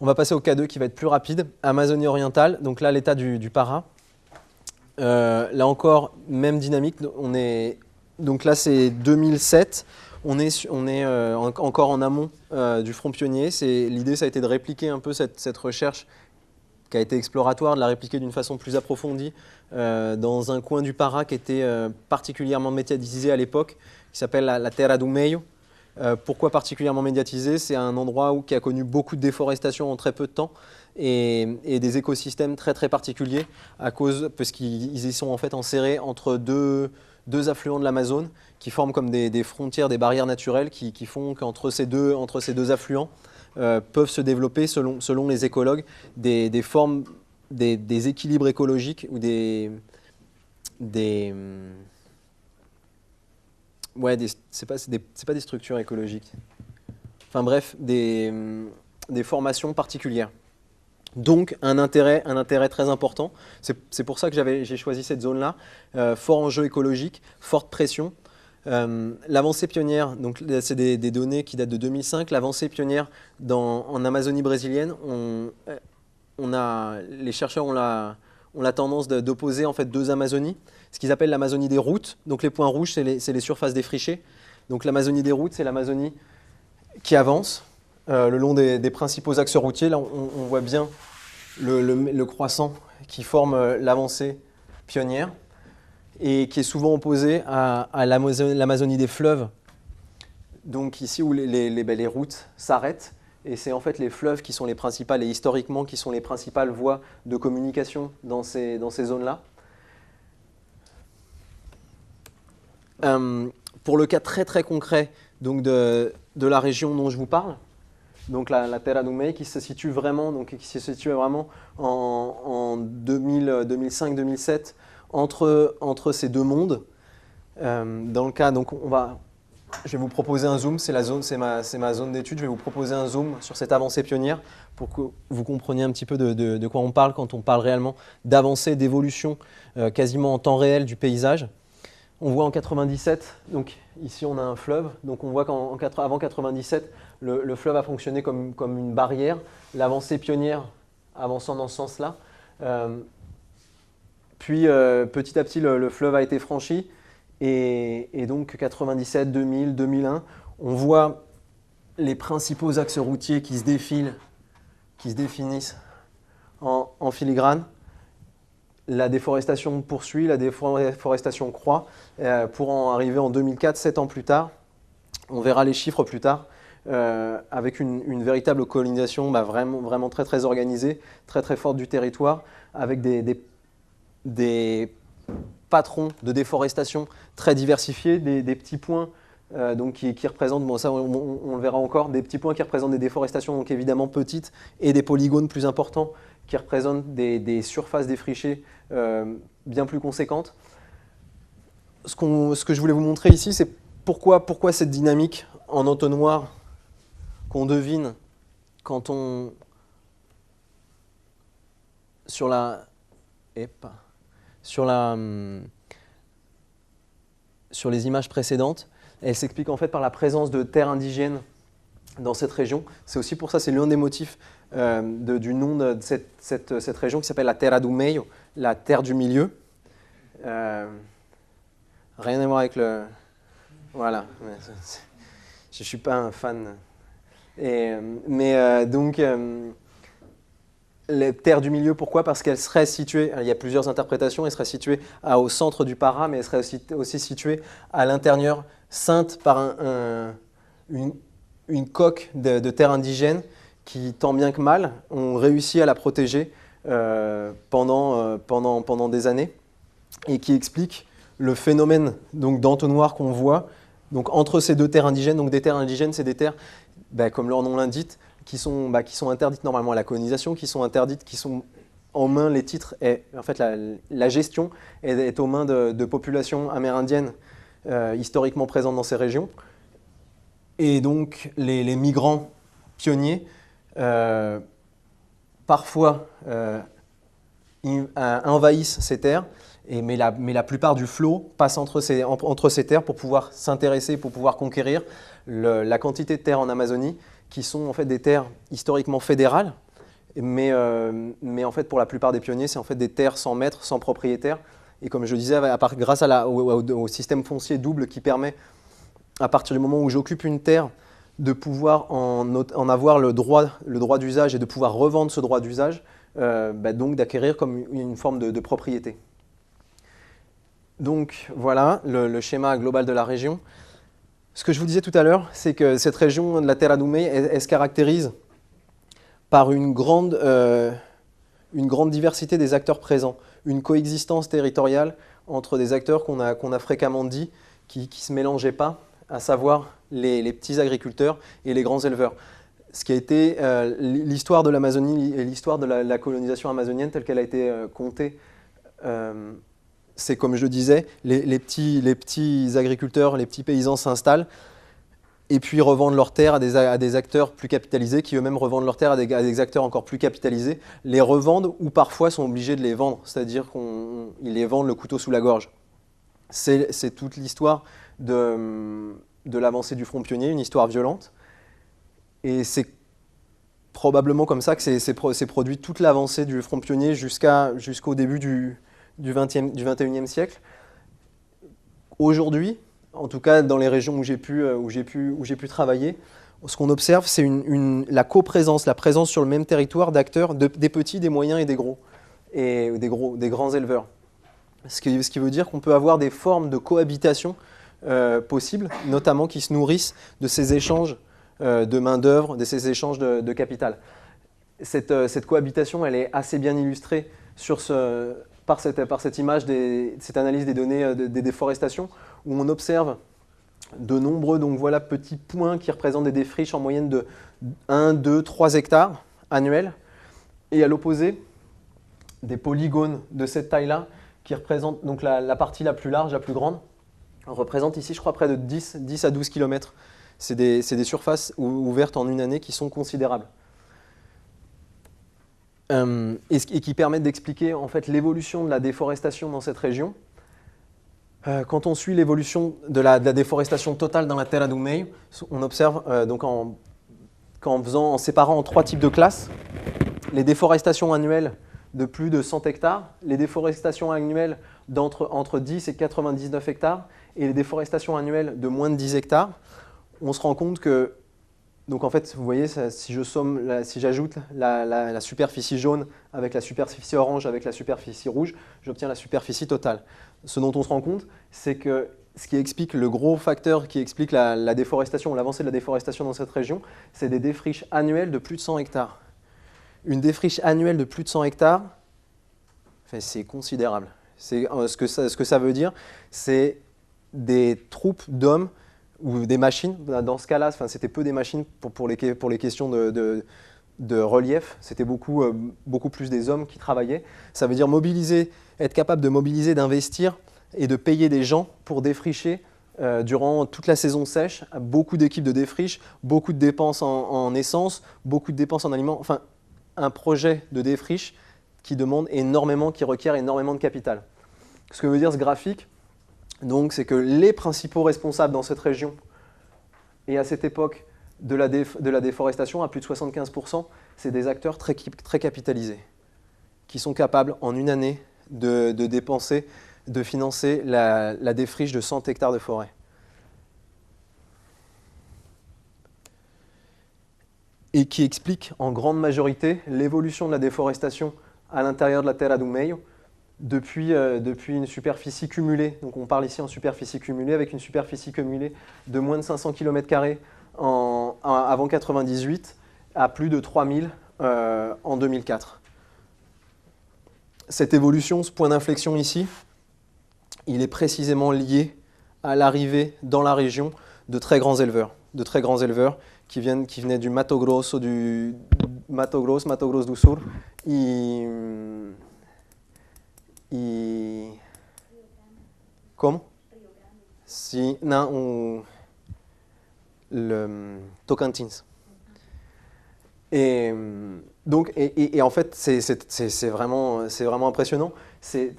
On va passer au cas 2 qui va être plus rapide. Amazonie orientale, donc là l'état du Pará. Là encore, même dynamique. Donc là c'est 2007. On est encore en amont du front pionnier. L'idée, ça a été de répliquer un peu cette recherche qui a été exploratoire, de la répliquer d'une façon plus approfondie dans un coin du Pará qui était particulièrement médiatisé à l'époque, qui s'appelle la Terra do Meio. Pourquoi particulièrement médiatisé? C'est un endroit qui a connu beaucoup de déforestation en très peu de temps et des écosystèmes très très particuliers parce qu'ils y sont en fait enserrés entre deux affluents de l'Amazone qui forment comme des frontières, des barrières naturelles qui font qu'entre ces deux affluents peuvent se développer selon les écologues des formes, des équilibres écologiques ou c'est pas des structures écologiques. Enfin bref, des formations particulières. Donc un intérêt très important. C'est pour ça que j'ai choisi cette zone-là. Fort enjeu écologique, forte pression. L'avancée pionnière, donc c'est des données qui datent de 2005. L'avancée pionnière en Amazonie brésilienne, les chercheurs ont la tendance d'opposer en fait deux Amazonies. Ce qu'ils appellent l'Amazonie des routes. Donc les points rouges, c'est les surfaces défrichées. Donc l'Amazonie des routes, c'est l'Amazonie qui avance le long des principaux axes routiers. Là, on voit bien le croissant qui forme l'avancée pionnière et qui est souvent opposé à l'Amazonie des fleuves. Donc ici où les routes s'arrêtent. Et c'est en fait les fleuves qui sont les principales, et historiquement qui sont les principales voies de communication dans ces zones-là. Pour le cas très très concret donc de la région dont je vous parle, donc la Terra do Meio qui se situe vraiment en 2005-2007 entre ces deux mondes. Dans le cas, donc je vais vous proposer un zoom, c'est ma zone d'étude, je vais vous proposer un zoom sur cette avancée pionnière pour que vous compreniez un petit peu de quoi on parle quand on parle réellement d'avancée, d'évolution quasiment en temps réel du paysage. On voit en 97, donc ici on a un fleuve, donc on voit qu'avant 97, le fleuve a fonctionné comme une barrière, l'avancée pionnière avançant dans ce sens-là. Puis petit à petit le fleuve a été franchi et donc 97, 2000, 2001, on voit les principaux axes routiers qui se définissent en filigrane. La déforestation poursuit, la déforestation croît pour en arriver en 2004, 7 ans plus tard. On verra les chiffres plus tard, avec une véritable colonisation vraiment très très organisée, très très forte du territoire, avec des patrons de déforestation très diversifiés, des petits points donc qui représentent, bon ça on le verra encore, des petits points qui représentent des déforestations donc évidemment petites et des polygones plus importants qui représentent des surfaces défrichées bien plus conséquentes. Ce que je voulais vous montrer ici, c'est pourquoi cette dynamique en entonnoir qu'on devine quand on sur les images précédentes, elle s'explique en fait par la présence de terres indigènes dans cette région. C'est aussi pour ça, c'est l'un des motifs du nom de cette région qui s'appelle la Terra do Meio, la terre du milieu. Rien à voir avec le... Voilà. Je ne suis pas un fan. Donc, les terres du milieu, pourquoi? Parce qu'elle serait située, il y a plusieurs interprétations, elle serait située au centre du Pará, mais elle serait aussi située à l'intérieur, ceinte par une coque de terre indigène qui, tant bien que mal, ont réussi à la protéger pendant des années et qui explique le phénomène d'entonnoir qu'on voit donc, entre ces deux terres indigènes. Donc des terres indigènes, c'est des terres, comme leur nom l'indique, qui sont interdites normalement à la colonisation, qui sont interdites, qui sont en main, les titres, et en fait la gestion est aux mains de populations amérindiennes historiquement présentes dans ces régions. Et donc les migrants pionniers, parfois envahissent ces terres, mais la plupart du flot passe entre ces terres pour pouvoir s'intéresser, pour pouvoir conquérir la quantité de terres en Amazonie, qui sont en fait des terres historiquement fédérales, mais en fait, pour la plupart des pionniers, c'est en fait des terres sans maître, sans propriétaire. Et comme je le disais, grâce au système foncier double qui permet, à partir du moment où j'occupe une terre, de pouvoir en avoir le droit d'usage et de pouvoir revendre ce droit d'usage, donc d'acquérir comme une forme de propriété. Donc voilà le schéma global de la région. Ce que je vous disais tout à l'heure, c'est que cette région de la Terra do Meio, elle se caractérise par une grande diversité des acteurs présents, une coexistence territoriale entre des acteurs qu'on a fréquemment dit, qui ne se mélangeaient pas, à savoir les petits agriculteurs et les grands éleveurs. Ce qui a été l'histoire de l'Amazonie et l'histoire de la colonisation amazonienne telle qu'elle a été contée, c'est comme je le disais, les petits agriculteurs, les petits paysans s'installent et puis revendent leurs terres à des acteurs plus capitalisés qui eux-mêmes revendent leurs terres à des acteurs encore plus capitalisés, les revendent ou parfois sont obligés de les vendre, c'est-à-dire qu'ils les vendent le couteau sous la gorge. C'est toute l'histoire de l'avancée du Front Pionnier, une histoire violente. Et c'est probablement comme ça que s'est produit toute l'avancée du Front Pionnier jusqu'au début du 21e siècle. Aujourd'hui, en tout cas dans les régions où j'ai pu travailler, ce qu'on observe, c'est la coprésence, la présence sur le même territoire d'acteurs, des petits, des moyens et des gros, et des grands éleveurs. Ce qui veut dire qu'on peut avoir des formes de cohabitation possibles, notamment qui se nourrissent de ces échanges de main-d'œuvre, de ces échanges de capital. Cette cohabitation, elle est assez bien illustrée par cette image, cette analyse des données des déforestations, où on observe de nombreux petits points qui représentent des défriches en moyenne de 1, 2, 3 hectares annuels, et à l'opposé, des polygones de cette taille-là, qui représentent donc la partie la plus large, la plus grande, représente ici, je crois, près de 10 à 12 km. C'est des surfaces ouvertes en une année qui sont considérables. Et qui permettent d'expliquer en fait l'évolution de la déforestation dans cette région. Quand on suit l'évolution de la déforestation totale dans la Terra do Meio, on observe en séparant en 3 types de classes, les déforestations annuelles de plus de 100 hectares, les déforestations annuelles entre 10 et 99 hectares et les déforestations annuelles de moins de 10 hectares. On se rend compte que, donc en fait, vous voyez, si j'ajoute la superficie jaune avec la superficie orange avec la superficie rouge, j'obtiens la superficie totale. Ce dont on se rend compte, c'est que ce qui explique le gros facteur qui explique la déforestation, l'avancée de la déforestation dans cette région, c'est des défriches annuelles de plus de 100 hectares. Une défriche annuelle de plus de 100 hectares, c'est considérable. Ce que ça veut dire, c'est des troupes d'hommes ou des machines. Dans ce cas-là, c'était peu des machines pour les questions de relief. C'était beaucoup plus des hommes qui travaillaient. Ça veut dire être capable de mobiliser, d'investir et de payer des gens pour défricher durant toute la saison sèche. Beaucoup d'équipes de défriche, beaucoup de dépenses en essence, beaucoup de dépenses en aliments. Enfin, un projet de défriche qui requiert énormément de capital. Ce que veut dire ce graphique, donc, c'est que les principaux responsables dans cette région et à cette époque de la déforestation, à plus de 75%, c'est des acteurs très capitalisés qui sont capables en une année de financer la défriche de 100 hectares de forêt. Et qui explique en grande majorité l'évolution de la déforestation à l'intérieur de la Terra do Meio depuis une superficie cumulée. Donc on parle ici en superficie cumulée, avec une superficie cumulée de moins de 500 km² avant 1998 à plus de 3000 en 2004. Cette évolution, ce point d'inflexion ici, il est précisément lié à l'arrivée dans la région de très grands éleveurs qui venaient du Mato Grosso do Sul Como? Si, non, le Tocantins. Et en fait, c'est vraiment impressionnant. C'est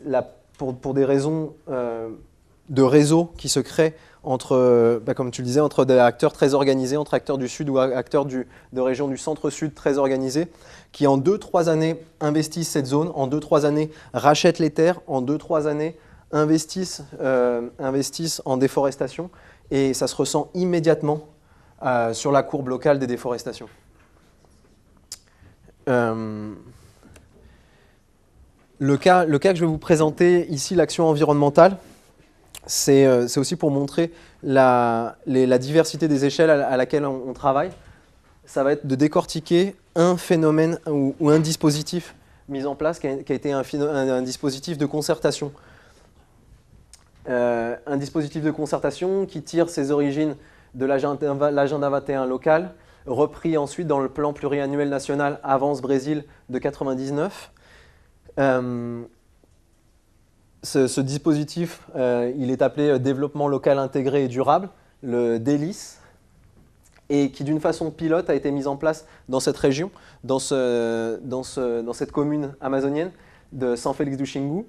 pour des raisons de réseau qui se créent comme tu le disais, entre des acteurs très organisés, entre acteurs du Sud ou acteurs de régions du Centre-Sud très organisés, qui en 2-3 années investissent cette zone, en 2-3 années rachètent les terres, en 2-3 années investissent en déforestation, et ça se ressent immédiatement sur la courbe locale des déforestations. Le cas que je vais vous présenter ici, l'action environnementale, c'est aussi pour montrer la diversité des échelles à laquelle on travaille. Ça va être de décortiquer un phénomène ou un dispositif mis en place qui a été un dispositif de concertation. Un dispositif de concertation qui tire ses origines de l'agenda 21 local, repris ensuite dans le plan pluriannuel national Avance Brésil de 1999. Ce dispositif, il est appelé Développement local intégré et durable, le DELIS, et qui d'une façon pilote a été mis en place dans cette région, dans cette commune amazonienne de San Félix du Xingu.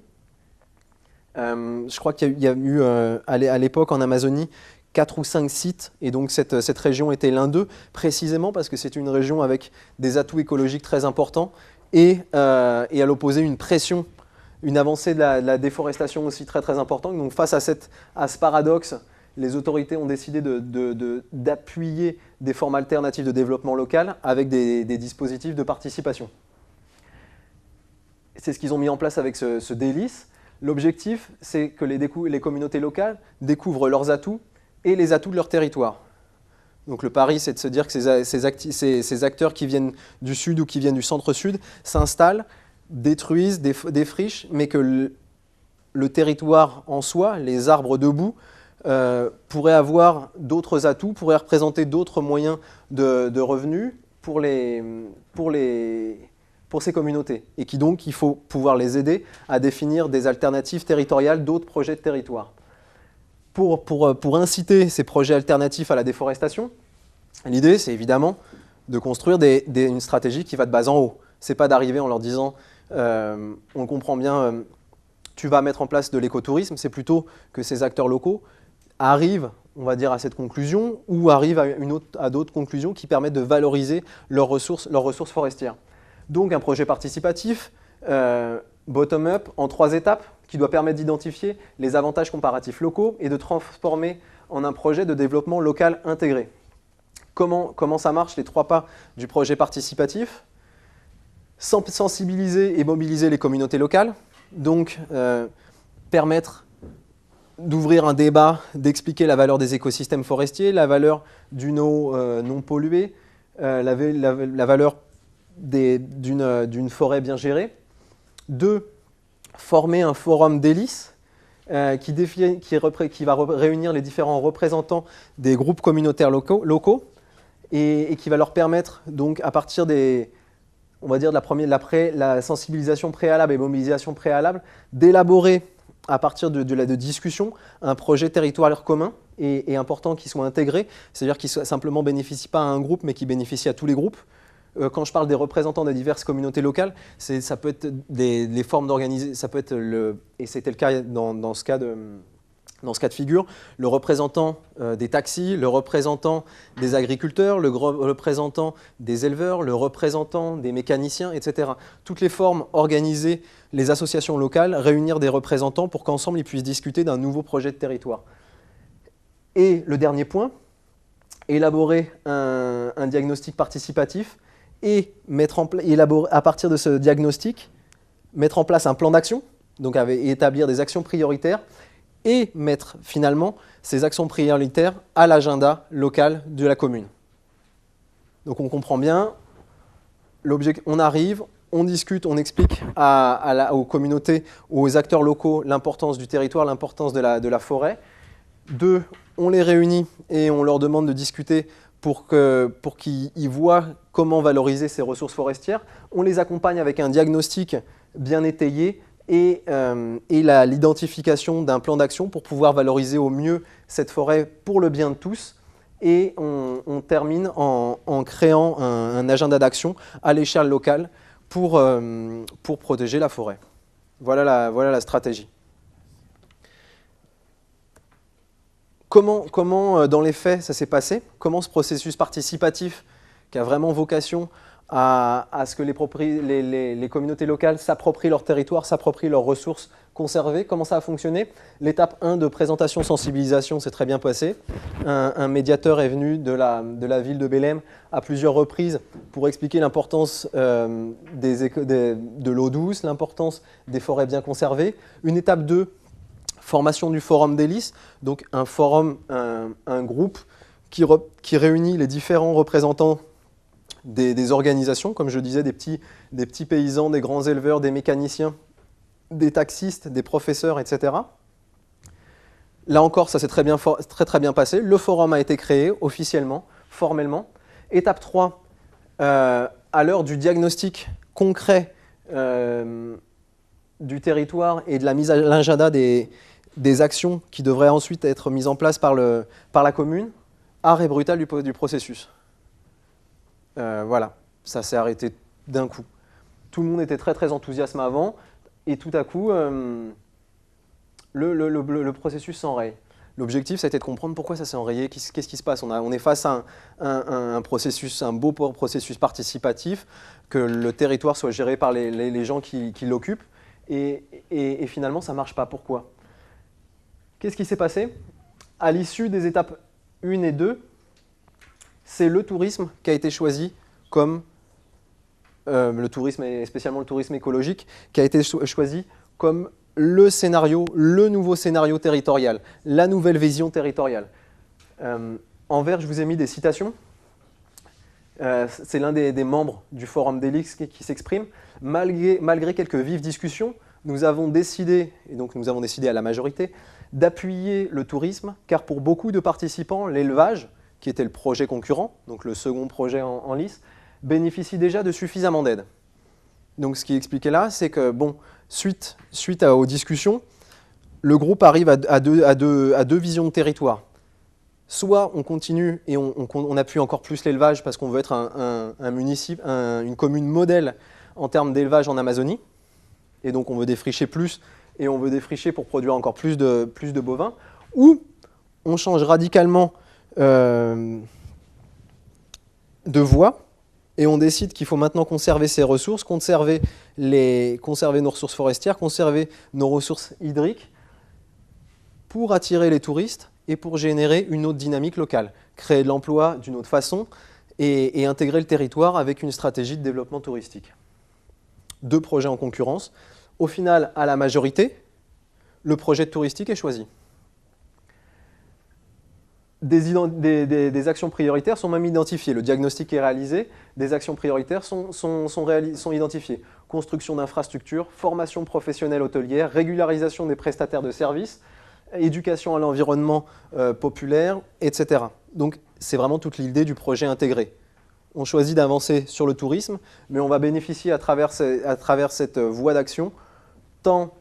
Je crois qu'il y a eu à l'époque en Amazonie 4 ou 5 sites, et donc cette région était l'un d'eux, précisément parce que c'est une région avec des atouts écologiques très importants et à l'opposé une pression, une avancée de la déforestation aussi très très importante. Donc face à ce paradoxe, les autorités ont décidé d'appuyer des formes alternatives de développement local avec des dispositifs de participation. C'est ce qu'ils ont mis en place avec ce DELIS. L'objectif, c'est que les communautés locales découvrent leurs atouts et les atouts de leur territoire. Donc le pari, c'est de se dire que ces acteurs qui viennent du sud ou qui viennent du centre-sud s'installent, détruisent, défrichent, mais que le territoire en soi, les arbres debout, pourraient avoir d'autres atouts, pourraient représenter d'autres moyens de revenus pour ces communautés. Et donc, il faut pouvoir les aider à définir des alternatives territoriales, d'autres projets de territoire. Pour inciter ces projets alternatifs à la déforestation, l'idée, c'est évidemment de construire une stratégie qui va de bas en haut. Ce n'est pas d'arriver en leur disant on comprend bien, tu vas mettre en place de l'écotourisme, c'est plutôt que ces acteurs locaux arrivent, on va dire, à cette conclusion ou arrivent à d'autres conclusions qui permettent de valoriser leurs ressources forestières. Donc un projet participatif, bottom-up, en 3 étapes, qui doit permettre d'identifier les avantages comparatifs locaux et de transformer en un projet de développement local intégré. Comment ça marche, les 3 pas du projet participatif? Sensibiliser et mobiliser les communautés locales, donc permettre d'ouvrir un débat, d'expliquer la valeur des écosystèmes forestiers, la valeur d'une eau non polluée, la valeur d'une forêt bien gérée. 2, former un forum d'hélices qui va réunir les différents représentants des groupes communautaires locaux et qui va leur permettre, donc, à partir on va dire de la sensibilisation préalable et mobilisation préalable, d'élaborer à partir de discussions un projet territorial commun et important qui soit intégré, c'est-à-dire qui ne simplement bénéficie pas à un groupe mais qui bénéficie à tous les groupes. Quand je parle des représentants des diverses communautés locales, ça peut être les formes d'organiser, ça peut être et c'était le cas dans ce cas de figure, le représentant des taxis, le représentant des agriculteurs, le représentant des éleveurs, le représentant des mécaniciens, etc. Toutes les formes organisées, les associations locales, réunir des représentants pour qu'ensemble ils puissent discuter d'un nouveau projet de territoire. Et le dernier point, élaborer un diagnostic participatif et à partir de ce diagnostic, mettre en place un plan d'action, donc établir des actions prioritaires et mettre finalement ces actions prioritaires à l'agenda local de la commune. Donc on comprend bien, on arrive, on discute, on explique aux communautés, aux acteurs locaux l'importance du territoire, l'importance de la forêt. 2, on les réunit et on leur demande de discuter pour qu'ils voient comment valoriser ces ressources forestières. On les accompagne avec un diagnostic bien étayé et l'identification d'un plan d'action pour pouvoir valoriser au mieux cette forêt pour le bien de tous. Et on termine en créant un agenda d'action à l'échelle locale pour protéger la forêt. Voilà la stratégie. Comment dans les faits, ça s'est passé? Comment ce processus participatif, qui a vraiment vocation à ce que les communautés locales s'approprient leur territoire, s'approprient leurs ressources conservées, comment ça a fonctionné? L'étape 1 de présentation-sensibilisation s'est très bien passée. Un médiateur est venu de la ville de Belém à plusieurs reprises pour expliquer l'importance de l'eau douce, l'importance des forêts bien conservées. Une étape 2, formation du Forum d'Hélice, donc un forum, un groupe qui réunit les différents représentants des organisations, comme je disais, des petits paysans, des grands éleveurs, des mécaniciens, des taxistes, des professeurs, etc. Là encore, ça s'est très bien passé. Le forum a été créé officiellement, formellement. Étape 3, à l'heure du diagnostic concret du territoire et de la mise à l'agenda des actions qui devraient ensuite être mises en place par la commune, arrêt brutal du processus. Voilà, ça s'est arrêté d'un coup. Tout le monde était très enthousiaste avant, et tout à coup, le processus s'enraye. L'objectif, ça a été de comprendre pourquoi ça s'est enrayé, qu'est-ce qui se passe. On est face à un processus, un beau processus participatif, que le territoire soit géré par les gens qui l'occupent, et finalement, ça ne marche pas. Pourquoi? Qu'est-ce qui s'est passé? À l'issue des étapes 1 et 2, c'est le tourisme qui a été choisi comme le tourisme, et spécialement le tourisme écologique, qui a été choisi comme le nouveau scénario territorial, la nouvelle vision territoriale. En vert, je vous ai mis des citations. C'est l'un des membres du Forum d'Hélice qui s'exprime. Malgré quelques vives discussions, nous avons décidé à la majorité, d'appuyer le tourisme, car pour beaucoup de participants, l'élevage, qui était le projet concurrent, donc le second projet en lice, bénéficie déjà de suffisamment d'aide. Donc ce qui est expliqué là, c'est que, bon, suite aux discussions, le groupe arrive à deux visions de territoire. Soit on continue et on appuie encore plus l'élevage parce qu'on veut être une commune modèle en termes d'élevage en Amazonie, et donc on veut défricher plus, et on veut défricher pour produire encore plus de bovins, ou on change radicalement de voie, et on décide qu'il faut maintenant conserver ces ressources, conserver nos ressources forestières, conserver nos ressources hydriques, pour attirer les touristes et pour générer une autre dynamique locale, créer de l'emploi d'une autre façon et intégrer le territoire avec une stratégie de développement touristique. Deux projets en concurrence. Au final, à la majorité, le projet touristique est choisi. Des actions prioritaires sont même identifiées. Le diagnostic est réalisé, des actions prioritaires sont identifiées. Construction d'infrastructures, formation professionnelle hôtelière, régularisation des prestataires de services, éducation à l'environnement populaire, etc. Donc c'est vraiment toute l'idée du projet intégré. On choisit d'avancer sur le tourisme, mais on va bénéficier à travers cette voie d'action, tant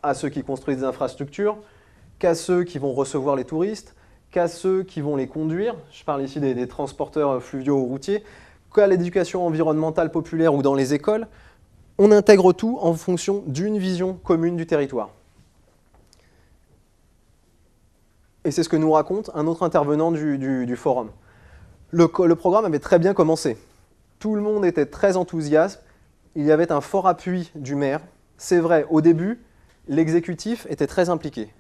à ceux qui construisent des infrastructures, qu'à ceux qui vont recevoir les touristes, qu'à ceux qui vont les conduire, je parle ici des transporteurs fluviaux ou routiers, qu'à l'éducation environnementale populaire ou dans les écoles. On intègre tout en fonction d'une vision commune du territoire. Et c'est ce que nous raconte un autre intervenant du forum. Le programme avait très bien commencé. Tout le monde était très enthousiaste. Il y avait un fort appui du maire. C'est vrai, au début, l'exécutif était très impliqué.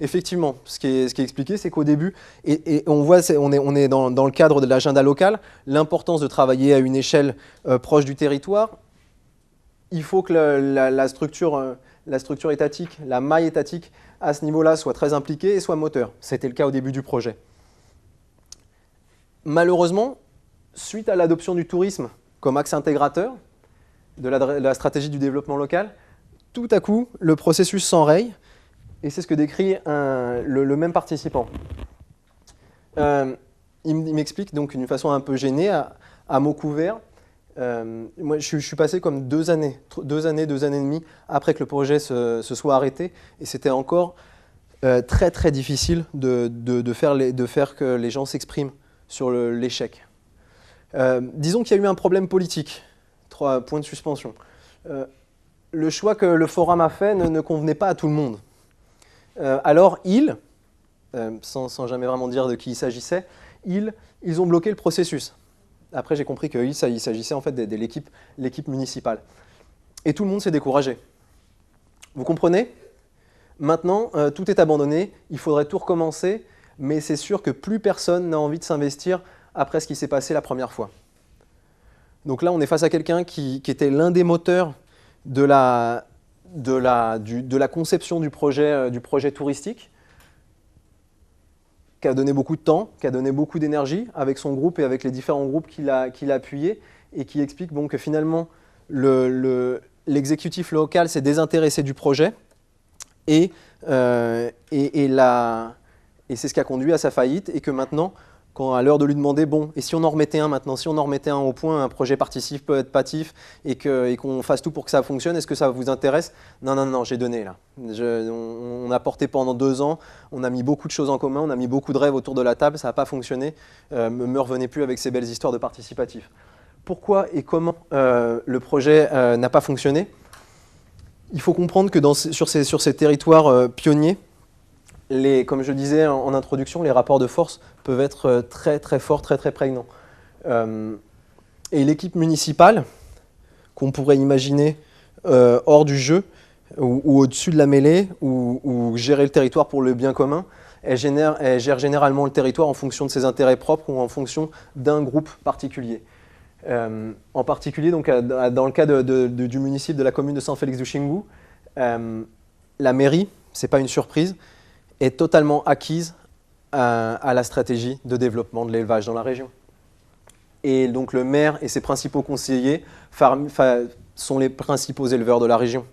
Effectivement, ce qui est expliqué, c'est qu'au début, et on voit, on est dans le cadre de l'agenda local, l'importance de travailler à une échelle proche du territoire. Il faut que la structure étatique, la maille étatique, à ce niveau-là, soit très impliquée et soit moteur. C'était le cas au début du projet. Malheureusement, suite à l'adoption du tourisme comme axe intégrateur de la stratégie du développement local, tout à coup, le processus s'enraye, et c'est ce que décrit le même participant. Il m'explique donc d'une façon un peu gênée, à mots couverts. Moi, je suis passé comme 2 années et demie après que le projet se soit arrêté, et c'était encore très difficile de faire que les gens s'expriment sur l'échec. Disons qu'il y a eu un problème politique. 3 points de suspension. Le choix que le forum a fait ne convenait pas à tout le monde. Alors sans jamais vraiment dire de qui il s'agissait, ils ont bloqué le processus. Après, j'ai compris qu'il s'agissait en fait de l'équipe municipale. Et tout le monde s'est découragé. Vous comprenez? Maintenant, tout est abandonné, il faudrait tout recommencer, mais c'est sûr que plus personne n'a envie de s'investir après ce qui s'est passé la première fois. Donc là, on est face à quelqu'un qui était l'un des moteurs de la conception du projet touristique, qui a donné beaucoup de temps, qui a donné beaucoup d'énergie avec son groupe et avec les différents groupes qu'il a appuyés, et qui explique bon, que finalement l'exécutif local s'est désintéressé du projet, et c'est ce qui a conduit à sa faillite, et que maintenant, quand à l'heure de lui demander, bon, et si on en remettait un maintenant, si on en remettait un au point, un projet participatif, et qu'on fasse tout pour que ça fonctionne, est-ce que ça vous intéresse? Non, non, non, j'ai donné là. On a porté pendant 2 ans, on a mis beaucoup de choses en commun, on a mis beaucoup de rêves autour de la table, ça n'a pas fonctionné, me revenez plus avec ces belles histoires de participatif. Pourquoi et comment le projet n'a pas fonctionné? Il faut comprendre que sur ces territoires pionniers, comme je disais en introduction, les rapports de force peuvent être très très forts, très très prégnants. Et l'équipe municipale, qu'on pourrait imaginer hors du jeu, ou au-dessus de la mêlée, ou gérer le territoire pour le bien commun, elle gère généralement le territoire en fonction de ses intérêts propres ou en fonction d'un groupe particulier. En particulier, donc, dans le cas du municipal de la commune de Saint-Félix-du-Xingu, la mairie, ce n'est pas une surprise, est totalement acquise à la stratégie de développement de l'élevage dans la région. Et donc le maire et ses principaux conseillers sont les principaux éleveurs de la région.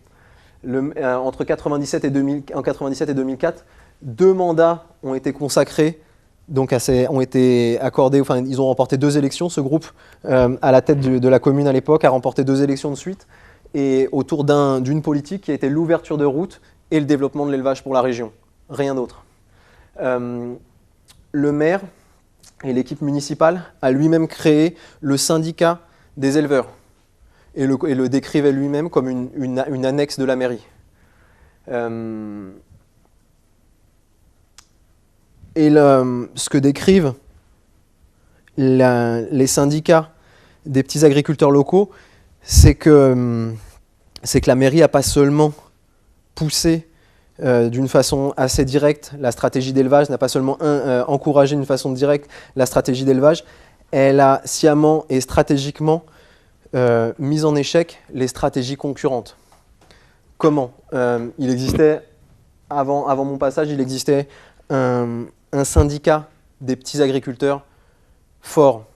Entre 1997 et 2004, 2 mandats ont été consacrés, donc ont été accordés, enfin ils ont remporté 2 élections. Ce groupe, à la tête de la commune à l'époque, a remporté 2 élections de suite, et autour d'une politique qui a été l'ouverture de routes et le développement de l'élevage pour la région. Rien d'autre. Le maire et l'équipe municipale a lui-même créé le syndicat des éleveurs et le décrivait lui-même comme une annexe de la mairie. Ce que décrivent les syndicats des petits agriculteurs locaux, c'est que la mairie n'a pas seulement poussé d'une façon assez directe la stratégie d'élevage, n'a pas seulement encouragé d'une façon directe la stratégie d'élevage, elle a sciemment et stratégiquement mis en échec les stratégies concurrentes. Comment? Il existait, avant mon passage, il existait un syndicat des petits agriculteurs fort.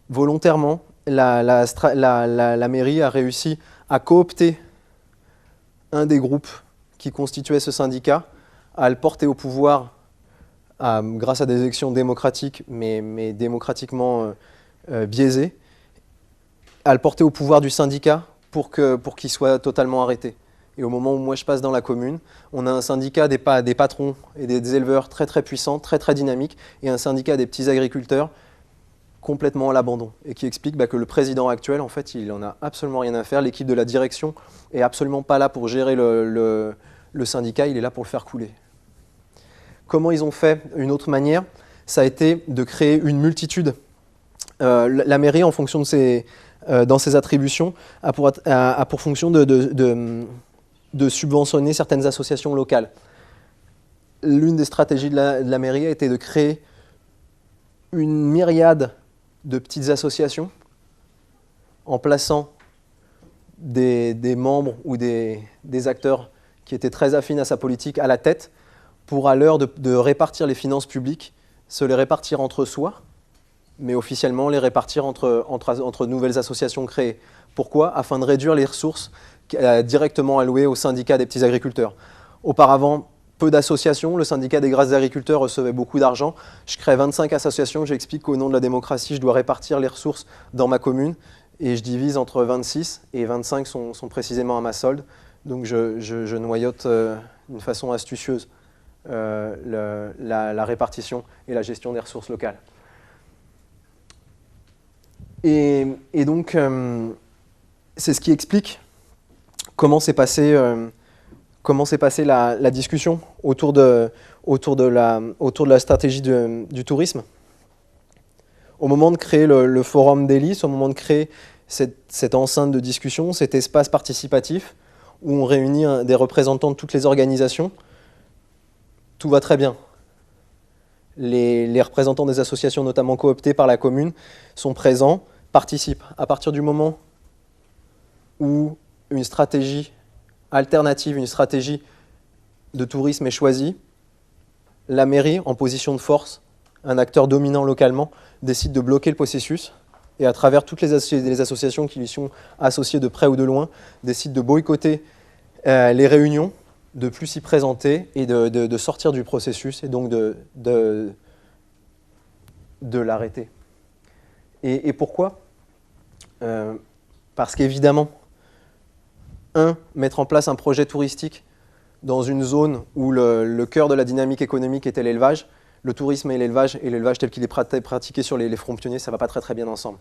Volontairement, la mairie a réussi à coopter un des groupes qui constituait ce syndicat, à le porter au pouvoir grâce à des élections démocratiques, mais démocratiquement biaisées, à le porter au pouvoir du syndicat pour qu'il soit totalement arrêté. Et au moment où moi je passe dans la commune, on a un syndicat des patrons et des éleveurs très très puissants, très très dynamiques, et un syndicat des petits agriculteurs complètement à l'abandon, et qui explique que le président actuel, en fait, il n'en a absolument rien à faire. L'équipe de la direction est absolument pas là pour gérer le syndicat, il est là pour le faire couler. Comment ils ont fait? Une autre manière, ça a été de créer une multitude. La mairie, en fonction dans ses attributions, a pour fonction de subventionner certaines associations locales. L'une des stratégies de la mairie a été de créer une myriade de petites associations en plaçant des membres ou des acteurs qui étaient très affines à sa politique à la tête, pour à l'heure de répartir les finances publiques, se les répartir entre soi, mais officiellement les répartir entre nouvelles associations créées. Pourquoi? Afin de réduire les ressources directement allouées au syndicat des petits agriculteurs. Auparavant, peu d'associations, le syndicat des grasses agriculteurs recevait beaucoup d'argent. Je crée 25 associations, j'explique qu'au nom de la démocratie, je dois répartir les ressources dans ma commune, et je divise entre 26, et 25 sont précisément à ma solde. Donc je noyote d'une façon astucieuse la répartition et la gestion des ressources locales. Et donc, c'est ce qui explique comment s'est passée la discussion autour autour de la stratégie du tourisme. Au moment de créer le forum d'Hélice, au moment de créer cette enceinte de discussion, cet espace participatif où on réunit des représentants de toutes les organisations, tout va très bien. Les représentants des associations, notamment cooptées par la commune, sont présents, participent. À partir du moment où une stratégie alternative, une stratégie de tourisme est choisie, la mairie, en position de force, un acteur dominant localement, décide de bloquer le processus et à travers toutes les associations qui lui sont associées de près ou de loin, décide de boycotter les réunions, de plus s'y présenter et de sortir du processus et donc de l'arrêter. Et pourquoi ? Parce qu'évidemment, mettre en place un projet touristique dans une zone où le cœur de la dynamique économique était l'élevage, le tourisme et l'élevage tel qu'il est pratiqué sur les fronts pionniers, ça ne va pas très très bien ensemble.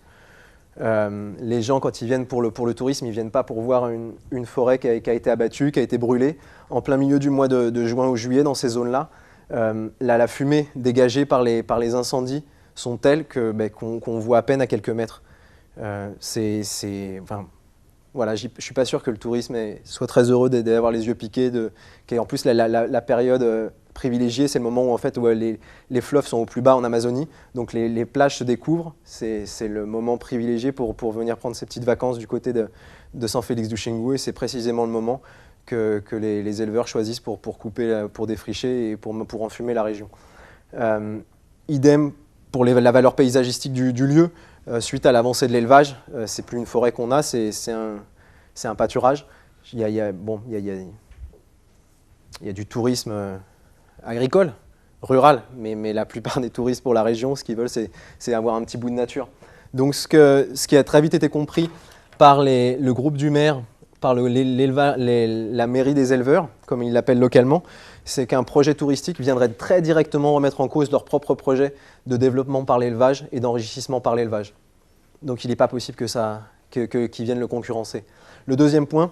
Les gens, quand ils viennent pour le tourisme, ils ne viennent pas pour voir une forêt qui a été abattue, qui a été brûlée en plein milieu du mois de juin ou juillet dans ces zones-là. La fumée dégagée par les incendies sont telles qu'on voit à peine à quelques mètres. Voilà, je ne suis pas sûr que le tourisme soit très heureux d'avoir les yeux piqués. En plus, la période privilégiée, c'est le moment où, en fait, où les fleuves sont au plus bas en Amazonie. Donc les plages se découvrent. C'est le moment privilégié pour venir prendre ses petites vacances du côté de San Félix du Xingu. Et c'est précisément le moment que les éleveurs choisissent pour couper, pour défricher et pour enfumer la région. Idem pour la valeur paysagistique du lieu. Suite à l'avancée de l'élevage, c'est plus une forêt qu'on a, c'est un pâturage. Il y a du tourisme agricole, rural, mais la plupart des touristes pour la région, ce qu'ils veulent, c'est avoir un petit bout de nature. Donc ce qui a très vite été compris par le groupe du maire, par la mairie des éleveurs, comme ils l'appellent localement, c'est qu'un projet touristique viendrait très directement remettre en cause leur propre projet de développement par l'élevage et d'enrichissement par l'élevage. Donc il n'est pas possible qu'ils viennent le concurrencer. Le deuxième point,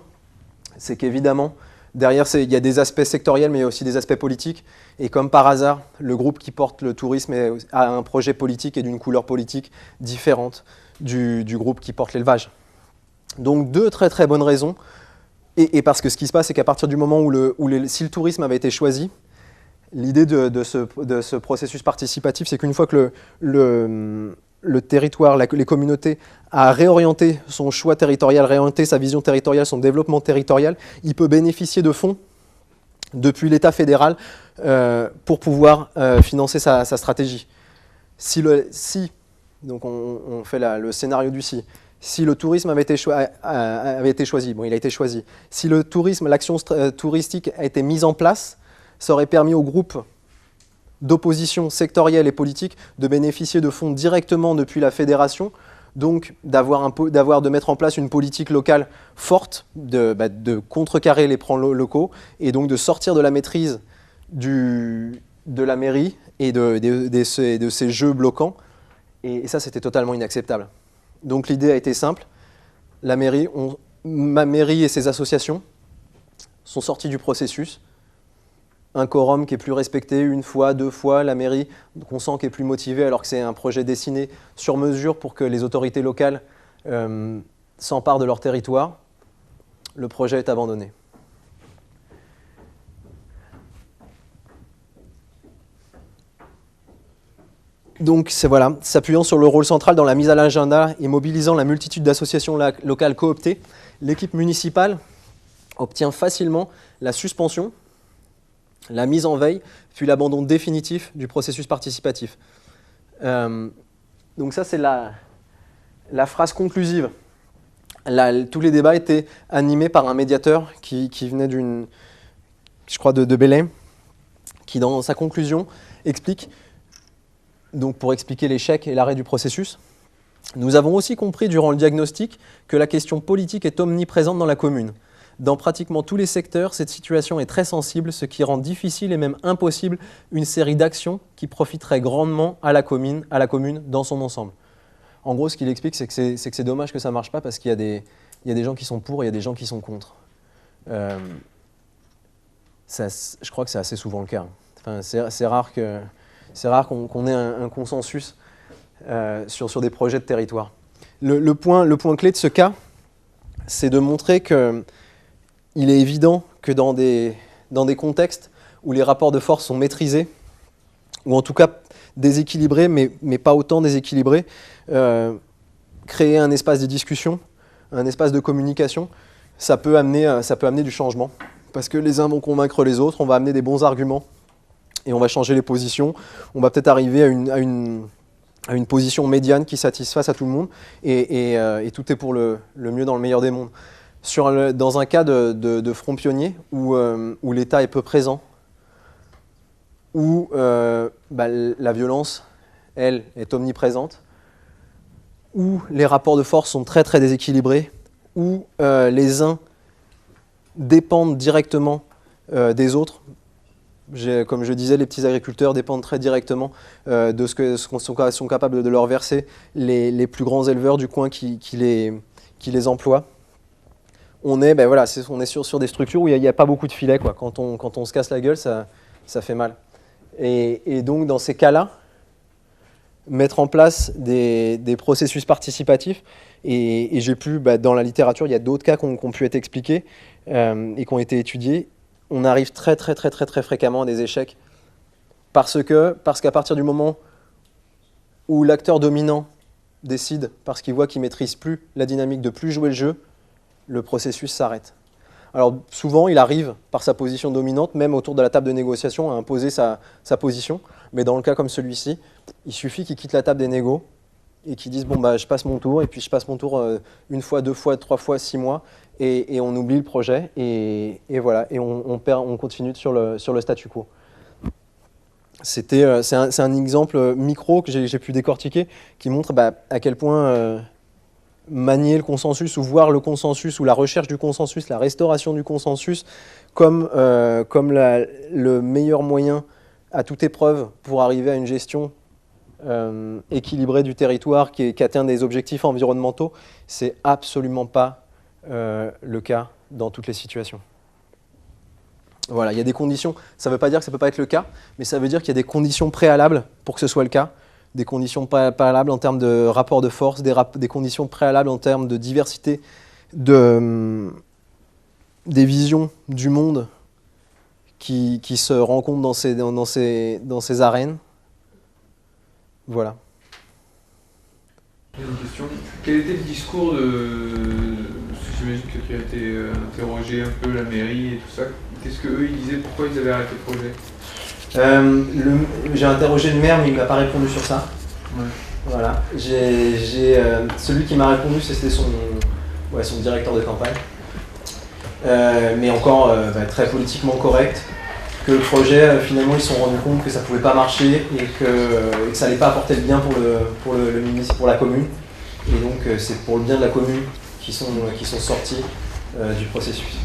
c'est qu'évidemment, derrière, il y a des aspects sectoriels, mais il y a aussi des aspects politiques. Et comme par hasard, le groupe qui porte le tourisme a un projet politique et d'une couleur politique différente du groupe qui porte l'élevage. Donc deux très très bonnes raisons. Et parce que ce qui se passe, c'est qu'à partir du moment où si le tourisme avait été choisi, l'idée de ce processus participatif, c'est qu'une fois que le territoire, les communautés a réorienté son choix territorial, réorienté sa vision territoriale, son développement territorial, il peut bénéficier de fonds depuis l'État fédéral pour pouvoir financer sa stratégie. Donc on fait le scénario du si le tourisme avait été choisi, bon, il a été choisi. Si le tourisme, l'action touristique a été mise en place, ça aurait permis au groupe d'opposition sectorielle et politique de bénéficier de fonds directement depuis la fédération, donc de mettre en place une politique locale forte, de contrecarrer les plans locaux et donc de sortir de la maîtrise de la mairie et de ces jeux bloquants. Et ça, c'était totalement inacceptable. Donc l'idée a été simple. Ma mairie et ses associations sont sortis du processus. Un quorum qui est plus respecté une fois, deux fois, la mairie qu'on sent qui est plus motivée alors que c'est un projet dessiné sur mesure pour que les autorités locales s'emparent de leur territoire. Le projet est abandonné. Donc voilà, s'appuyant sur le rôle central dans la mise à l'agenda et mobilisant la multitude d'associations locales cooptées, l'équipe municipale obtient facilement la suspension, la mise en veille, puis l'abandon définitif du processus participatif. Donc ça, c'est la phrase conclusive. Tous les débats étaient animés par un médiateur qui venait de Belém, qui dans sa conclusion explique, donc pour expliquer l'échec et l'arrêt du processus, nous avons aussi compris durant le diagnostic que la question politique est omniprésente dans la commune. Dans pratiquement tous les secteurs, cette situation est très sensible, ce qui rend difficile et même impossible une série d'actions qui profiteraient grandement à la commune dans son ensemble. En gros, ce qu'il explique, c'est que c'est dommage que ça ne marche pas parce qu'il y a des gens qui sont pour et il y a des gens qui sont contre. Je crois que c'est assez souvent le cas. Enfin, c'est rare qu'on ait un consensus sur des projets de territoire. Le point clé de ce cas, c'est de montrer qu'il est évident que dans des contextes où les rapports de force sont maîtrisés, ou en tout cas déséquilibrés, mais pas autant déséquilibrés, créer un espace de discussion, un espace de communication, ça peut amener du changement. Parce que les uns vont convaincre les autres, on va amener des bons arguments, et on va changer les positions, on va peut-être arriver à une position médiane qui satisfasse à tout le monde, et tout est pour le mieux dans le meilleur des mondes. Dans un cas de front pionnier, où l'État est peu présent, où la violence, elle, est omniprésente, où les rapports de force sont très très déséquilibrés, où les uns dépendent directement des autres. Comme je disais, les petits agriculteurs dépendent très directement de ce que sont capables de leur verser les plus grands éleveurs du coin qui les emploient. On est, on est sur des structures où il n'y a pas beaucoup de filets, quoi. Quand on se casse la gueule, ça fait mal. Et donc, dans ces cas-là, mettre en place des processus participatifs, et j'ai pu, dans la littérature, il y a d'autres cas qui ont pu être expliqués et qui ont été étudiés. On arrive très fréquemment à des échecs parce qu'à partir du moment où l'acteur dominant décide, parce qu'il voit qu'il ne maîtrise plus la dynamique, de plus jouer le jeu, le processus s'arrête. Alors souvent, il arrive, par sa position dominante, même autour de la table de négociation, à imposer sa position. Mais dans le cas comme celui-ci, il suffit qu'il quitte la table des négos et qu'il dise « bon, je passe mon tour », et puis je passe mon tour une fois, deux fois, trois fois, 6 mois, et on oublie le projet, et voilà, et on continue sur le statu quo. C'est un exemple micro que j'ai pu décortiquer, qui montre à quel point manier le consensus, ou voir le consensus, ou la recherche du consensus, la restauration du consensus, comme le meilleur moyen à toute épreuve pour arriver à une gestion équilibrée du territoire qui atteint des objectifs environnementaux, c'est absolument pas le cas dans toutes les situations. Voilà, il y a des conditions, ça ne veut pas dire que ça ne peut pas être le cas, mais ça veut dire qu'il y a des conditions préalables pour que ce soit le cas, des conditions préalables en termes de rapport de force, des conditions préalables en termes de diversité des visions du monde qui se rencontrent dans ces arènes. Voilà. Une question. Quel était le discours j'imagine que tu as été interrogé un peu la mairie et tout ça. Qu'est-ce qu'eux ils disaient, pourquoi ils avaient arrêté le projet? J'ai interrogé le maire, mais il ne m'a pas répondu sur ça. Ouais. Voilà. Celui qui m'a répondu, c'était son directeur de campagne. Mais encore très politiquement correct. Que le projet, finalement, ils se sont rendus compte que ça ne pouvait pas marcher et que ça n'allait pas apporter le bien pour le ministre, pour la commune. Et donc, c'est pour le bien de la commune qui sont sortis du processus.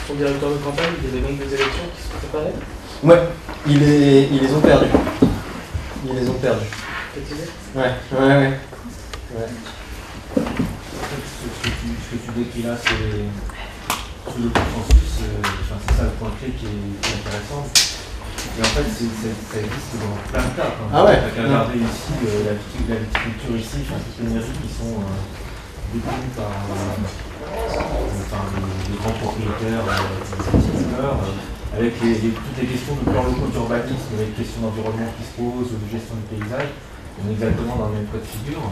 Son directeur de campagne, il y avait même des élections qui se sont préparées? Ouais, ils les ont perdus. Ils les ont perdus. Ouais. Ce que tu décris là, c'est le consensus, c'est ça le point clé qui est intéressant. Et en fait, ça existe dans plein de cas. Ah ouais. On a regardé ici la viticulture ici, toutes les mairies qui sont détenues par les grands propriétaires, les entrepreneurs, avec toutes les questions de plans locaux d'urbanisme, les questions d'environnement qui se posent, de gestion du paysage. On est exactement dans le même cas de figure.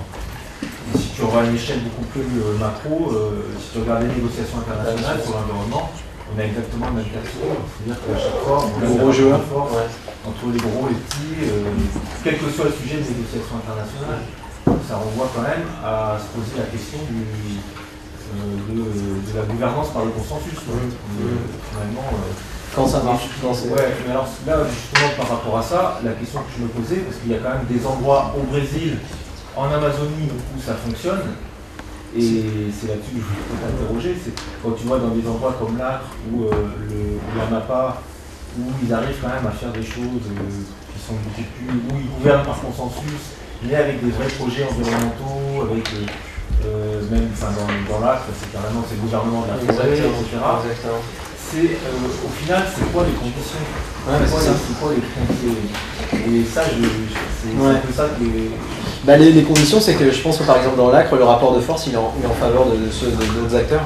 Et si tu auras une échelle beaucoup plus macro, si tu regardes les négociations internationales sur l'environnement, on a exactement le même cas de figure. C'est-à-dire qu'à chaque fois, on a gros joueurs entre les gros et les petits, quel que soit le sujet des négociations internationales, ça renvoie quand même à se poser la question de la gouvernance par le consensus. Finalement, quand ça marche. Mais alors là, justement, par rapport à ça, la question que je me posais, parce qu'il y a quand même des endroits au Brésil, en Amazonie, où ça fonctionne, et c'est là-dessus que je voulais t'interroger, c'est quand tu vois dans des endroits comme l'Acre ou l'Amapá, où ils arrivent quand même à faire des choses qui sont beaucoup plus, où ils gouvernent par consensus, mais avec des vrais projets environnementaux, avec même dans l'Acre, c'est carrément le gouvernement de la forêt, etc. au final, c'est quoi les conditions? Ouais, c'est ça. C'est quoi les conditions? Et ça, c'est un peu ça que... Les conditions, c'est que je pense que par exemple dans l'ACRE, le rapport de force il est en faveur de ceux d'autres acteurs.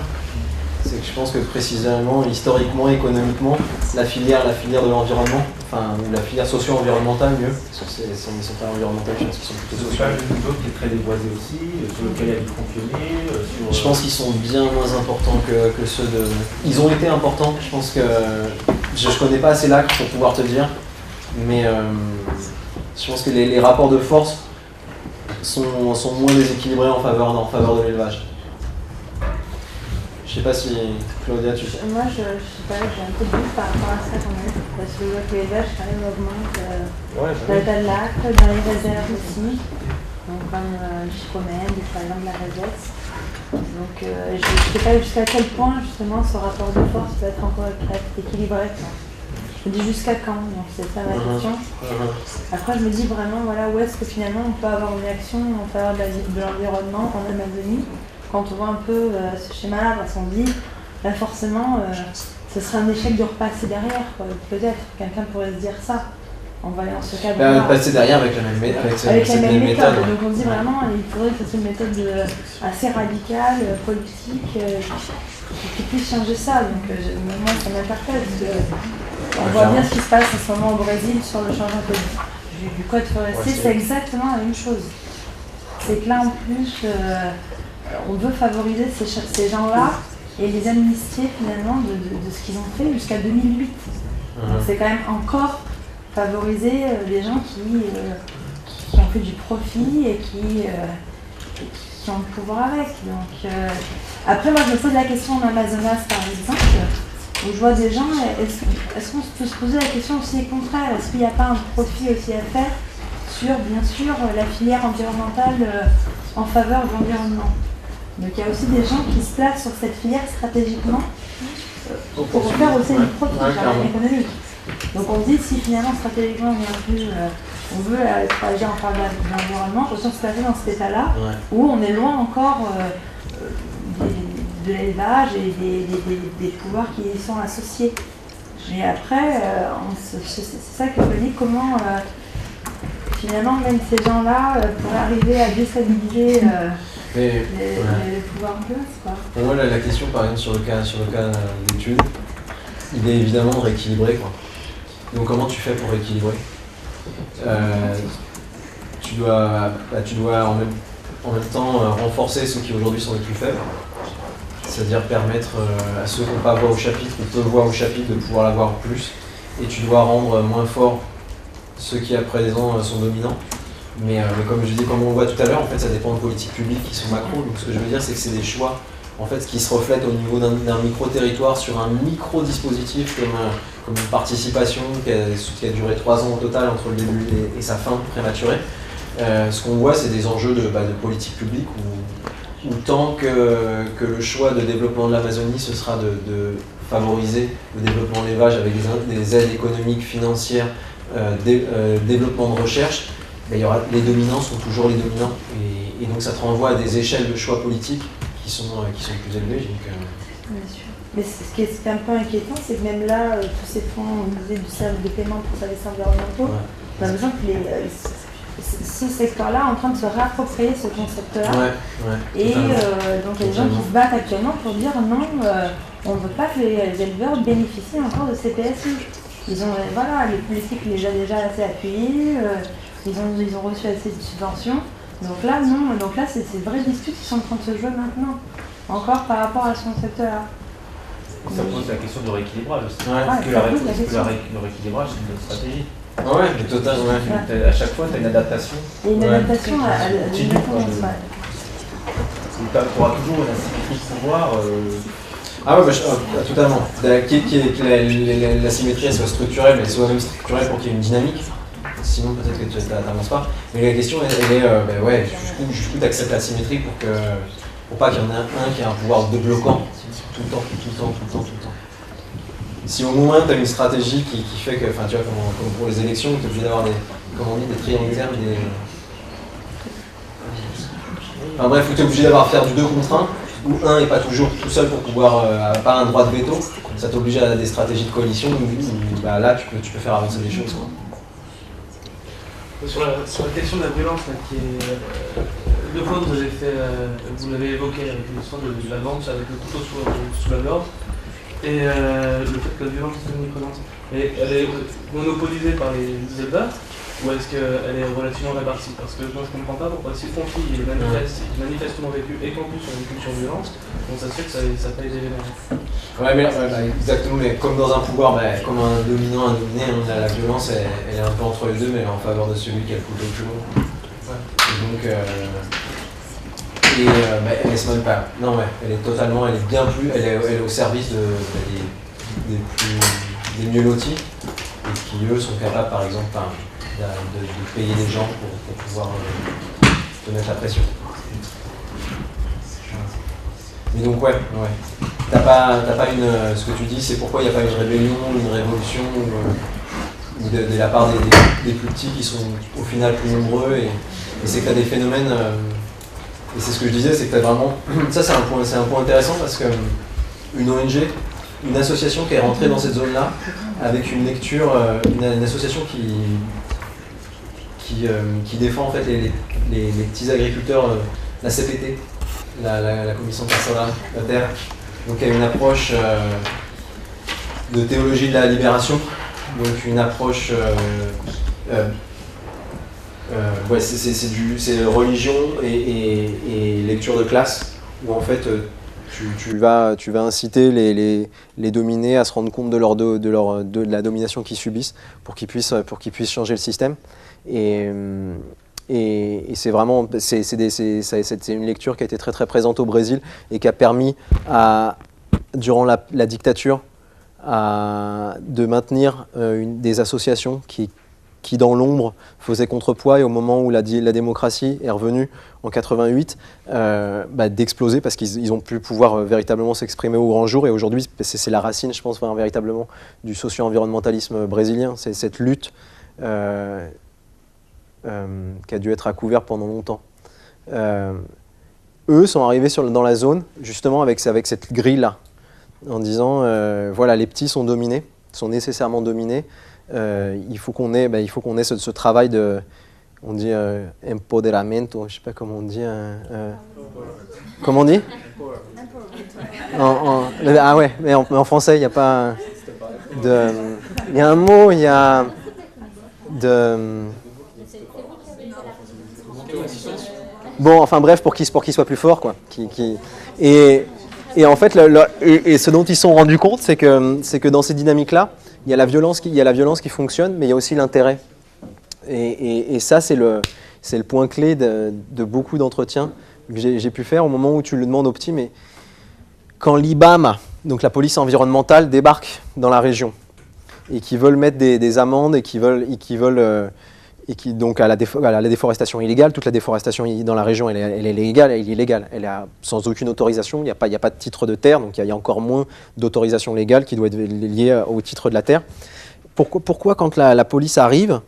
C'est que je pense que précisément, historiquement, économiquement, la filière de l'environnement, ou la filière socio-environnementale mieux, parce que ils sont pas environnementaux, je pense qu'ils sont plutôt sociaux. C'est pas qui est très déboisé aussi, sur lequel il y a des pionniers. Je pense qu'ils sont bien moins importants que ceux de... Ils ont été importants, je pense que... Je connais pas assez l'ACRE pour pouvoir te dire, mais je pense que les rapports de force sont moins déséquilibrés en faveur de l'élevage. Je sais pas si Claudia, tu sais. Moi, je sais pas, j'ai un peu de doute par rapport à ça quand même, parce que je vois que l'élevage quand même augmente dans l'état de l'ACRE, dans les réserves aussi, donc comme Chicomène, par exemple la Résette. Donc je ne sais pas jusqu'à quel point justement ce rapport de force peut être encore équilibré. Je me dis jusqu'à quand, donc c'est ça ma question. Après je me dis vraiment voilà, où est-ce que finalement on peut avoir une action en faveur de l'environnement en Amazonie. Quand on voit un peu ce schéma-là, parce qu'on dit, là forcément, ce serait un échec de repasser derrière, peut-être. Quelqu'un pourrait se dire ça, en voyant ce cadre-là. Passer derrière avec la même méthode. Donc on dit vraiment, il faudrait que ce soit une méthode assez radicale, politique, qui puisse changer ça. Donc moi, ça m'interpelle, parce qu'on voit bien ce qui se passe en ce moment au Brésil sur le changement du code forestier, c'est exactement la même chose. C'est que là, en plus... on veut favoriser ces gens-là et les amnistier finalement de ce qu'ils ont fait jusqu'à 2008. Donc c'est quand même encore favoriser les gens qui ont fait du profit et qui ont le pouvoir avec. Donc, après, moi je me pose la question en Amazonas par exemple, où je vois des gens, est-ce qu'on peut se poser la question aussi contraire? Est-ce qu'il n'y a pas un profit aussi à faire sur, bien sûr, la filière environnementale en faveur de l'environnement? Donc il y a aussi des gens qui se placent sur cette filière stratégiquement pour faire aussi du profit économique. Donc on dit si finalement stratégiquement on veut agir en faveur de l'environnement, autant se placer dans cet état-là où on est loin encore de l'élevage et des pouvoirs qui y sont associés. Mais après, c'est ça que je me dis, comment finalement même ces gens-là pourraient arriver à déstabiliser les pouvoirs en place, quoi. Pour moi, la question, par exemple, sur le cas d'études, il est évidemment de rééquilibrer, quoi. Donc, comment tu fais pour rééquilibrer? Tu dois en même temps renforcer ceux qui aujourd'hui sont les plus faibles, c'est-à-dire permettre à ceux qui n'ont pas voix au chapitre ou peu voix au chapitre de pouvoir l'avoir plus, et tu dois rendre moins fort ceux qui à présent sont dominants. Mais comme je dis, comme on le voit tout à l'heure, en fait, ça dépend de politiques publiques qui sont macro. Donc ce que je veux dire, c'est que c'est des choix en fait, qui se reflètent au niveau d'un micro-territoire sur un micro-dispositif comme une participation qui a duré 3 ans au total entre le début et sa fin prématurée. Ce qu'on voit, c'est des enjeux de politique publique où tant que le choix de développement de l'Amazonie, ce sera de favoriser le développement de l'élevage avec des aides économiques, financières, développement de recherche, il y aura, les dominants sont toujours les dominants et donc ça te renvoie à des échelles de choix politiques qui sont plus élevées. Bien sûr. Mais ce qui est un peu inquiétant, c'est que même là, tous ces fonds du service de paiement pour services environnementaux, on a besoin que ce secteur-là est en train de se réapproprier ce concept-là. Et donc il y a des gens qui se battent actuellement pour dire non, on ne veut pas que les éleveurs bénéficient encore de ces PSU. Ils ont, les politiques les ont déjà assez appuyés. Ils ont reçu assez de subventions. Donc là, non. Donc là, c'est des vraies disputes qui sont en train de se jouer maintenant. Encore par rapport à ce concept-là. Ça pose la question de rééquilibrage aussi. Le rééquilibrage, c'est une stratégie. Mais totalement. À chaque fois, tu as une adaptation. Et une adaptation à continue. Tu auras toujours une asymétrie de pouvoir. Totalement. Que la symétrie soit structurelle, mais soit même structurelle pour qu'il y ait une dynamique. Sinon, peut-être que tu n'avances pas. Mais la question, elle est jusqu'où tu acceptes la symétrie pour pas qu'il y en ait un qui a un pouvoir de bloquant tout le temps. Si au moins tu as une stratégie qui fait que, tu vois, comme pour les élections, tu es obligé d'avoir des triangulaires, bref, tu es obligé faire du 2 contre 1. où un n'est pas toujours tout seul pour pouvoir, pas un droit de veto, ça t'oblige à des stratégies de coalition où bah, là tu peux faire avancer les choses. Quoi. Sur la question de la violence, là, qui est, deux fois vous l'avez évoqué avec l'histoire de la vente avec le couteau sous la gorge, et le fait que la violence est omniprésente. Et elle est monopolisée par les éleveurs, ou est-ce qu'elle est relativement répartie? Parce que moi je comprends pas pourquoi si le conflit est manifestement vécu et qu'en plus on a une culture de violence, donc ça se fait que ça paye des éléments. Ouais, mais exactement, mais comme dans un pouvoir, comme un dominant, un dominé, la violence elle est un peu entre les deux, mais elle est en faveur de celui qui a le couteau plus long. Ouais. Et donc, elle laisse même pas. Non, ouais, elle est totalement, elle est bien plus, elle est au service des mieux lotis, et qui eux sont capables, par exemple, de payer des gens pour pouvoir te mettre la pression. Mais donc t'as pas ce que tu dis, c'est pourquoi il n'y a pas une rébellion, une révolution, ou de la part des plus petits qui sont au final plus nombreux, et c'est que tu as des phénomènes, et c'est ce que je disais, c'est que tu as vraiment, ça c'est un point intéressant parce que une ONG, une association qui est rentrée dans cette zone-là, avec une lecture, une association qui défend en fait les petits agriculteurs, la CPT, la Commission Personnelle de la Terre, donc il y a une approche de théologie de la libération, donc une approche, c'est religion et lecture de classe, où en fait tu vas inciter les dominés à se rendre compte de la domination qu'ils subissent pour qu'ils puissent changer le système. Et c'est vraiment c'est une lecture qui a été très très présente au Brésil et qui a permis durant la dictature de maintenir des associations qui dans l'ombre faisaient contrepoids, et au moment où la démocratie est revenue en 88, d'exploser parce qu'ils ont pu pouvoir véritablement s'exprimer au grand jour. Et aujourd'hui, c'est la racine, je pense, véritablement du socio-environnementalisme brésilien. C'est cette lutte qui a dû être à couvert pendant longtemps. Eux sont arrivés dans la zone, justement avec cette grille-là, en disant, voilà, les petits sont dominés, sont nécessairement dominés. Il faut qu'on ait ce travail de, on dit empoderamento, je ne sais pas comment on dit. Comment on dit? Ah ouais, mais en français, il n'y a pas de... Il y a un mot, il y a de... Bon, enfin bref, pour qu'il soit plus fort, quoi. Et en fait, ce dont ils se sont rendus compte, c'est que dans ces dynamiques-là, il y a la violence qui fonctionne, mais il y a aussi l'intérêt. Et ça, c'est le point clé de beaucoup d'entretiens que j'ai pu faire au moment où tu le demandes aux petits, mais quand l'IBAM, donc la police environnementale, débarque dans la région et qui veulent mettre des amendes et qui veulent donc à la déforestation illégale, toute la déforestation dans la région, elle est illégale, elle est sans aucune autorisation, il n'y a pas de titre de terre, donc il y a encore moins d'autorisation légale qui doit être liée au titre de la terre. Pourquoi quand la police arrive,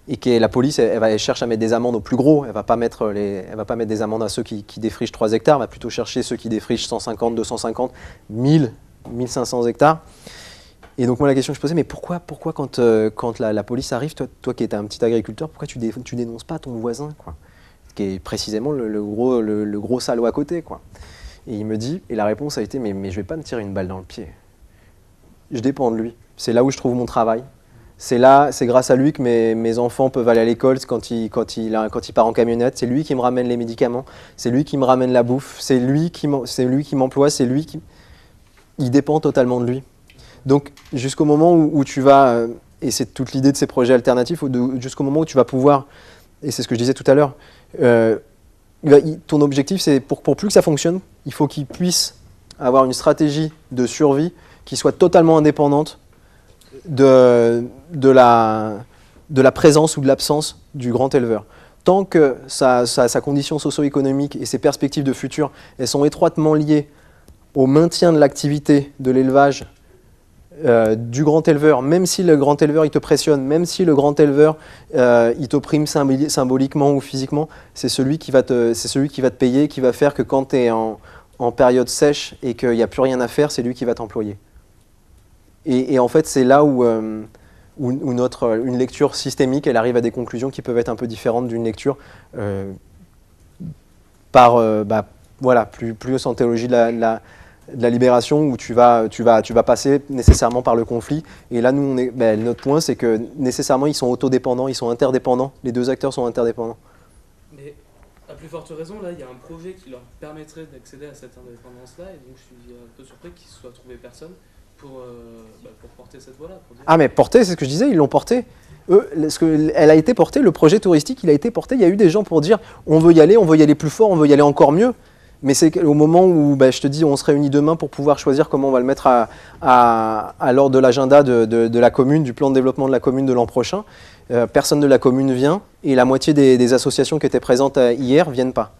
et que la police elle cherche à mettre des amendes aux plus gros, elle va pas mettre des amendes à ceux qui défrichent 3 hectares, elle va plutôt chercher ceux qui défrichent 150, 250, 1000, 1500 hectares. Et donc moi la question que je posais, mais pourquoi quand la police arrive, toi qui étais un petit agriculteur, pourquoi tu dénonces pas ton voisin, quoi, qui est précisément le gros salaud à côté, quoi. Et il me dit, et la réponse a été, mais je vais pas me tirer une balle dans le pied. Je dépends de lui. C'est là où je trouve mon travail. C'est grâce à lui que mes enfants peuvent aller à l'école quand il part en camionnette. C'est lui qui me ramène les médicaments. C'est lui qui me ramène la bouffe. C'est lui qui m'emploie. Il dépend totalement de lui. Donc, jusqu'au moment où tu vas, et c'est toute l'idée de ces projets alternatifs, jusqu'au moment où tu vas pouvoir, et c'est ce que je disais tout à l'heure, ton objectif, c'est pour plus que ça fonctionne, il faut qu'il puisse avoir une stratégie de survie qui soit totalement indépendante de la présence ou de l'absence du grand éleveur. Tant que sa condition socio-économique et ses perspectives de futur, elles sont étroitement liées au maintien de l'activité de l'élevage du grand éleveur, même si le grand éleveur il te pressionne, même si le grand éleveur il t'opprime symboliquement ou physiquement, c'est celui qui va te payer, qui va faire que quand tu es en période sèche et qu'il n'y a plus rien à faire, c'est lui qui va t'employer. Et en fait, c'est là où une lecture systémique, elle arrive à des conclusions qui peuvent être un peu différentes d'une lecture plus en théologie de la libération, où tu vas passer nécessairement par le conflit. Et là, nous, notre point, c'est que nécessairement, ils sont autodépendants, ils sont interdépendants. Les deux acteurs sont interdépendants. Mais à plus forte raison, là, il y a un projet qui leur permettrait d'accéder à cette indépendance-là, et donc je suis un peu surpris qu'il ne se soit trouvé personne pour porter cette voie-là. Ah, mais porter, c'est ce que je disais, ils l'ont porté. Elle a été portée, le projet touristique, il a été porté. Il y a eu des gens pour dire, on veut y aller plus fort, on veut y aller encore mieux. Mais c'est au moment où, je te dis, on se réunit demain pour pouvoir choisir comment on va le mettre à l'ordre de l'agenda de la commune, du plan de développement de la commune de l'an prochain. Personne de la commune vient et la moitié des associations qui étaient présentes hier ne viennent pas.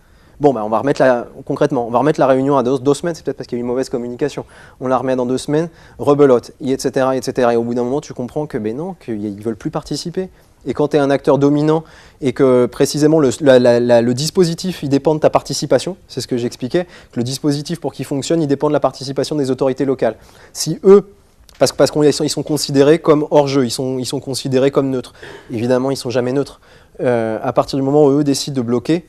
Bon, on va remettre concrètement, on va remettre la réunion à 2 semaines, c'est peut-être parce qu'il y a eu une mauvaise communication. On la remet dans 2 semaines, rebelote, etc., etc. Et au bout d'un moment, tu comprends que non, qu'ils ne veulent plus participer. Et quand tu es un acteur dominant et que précisément le dispositif, il dépend de ta participation, c'est ce que j'expliquais, que le dispositif pour qu'il fonctionne, il dépend de la participation des autorités locales. Si eux, parce qu'ils sont considérés comme hors-jeu, ils sont considérés comme neutres. Évidemment, ils ne sont jamais neutres. À partir du moment où eux décident de bloquer,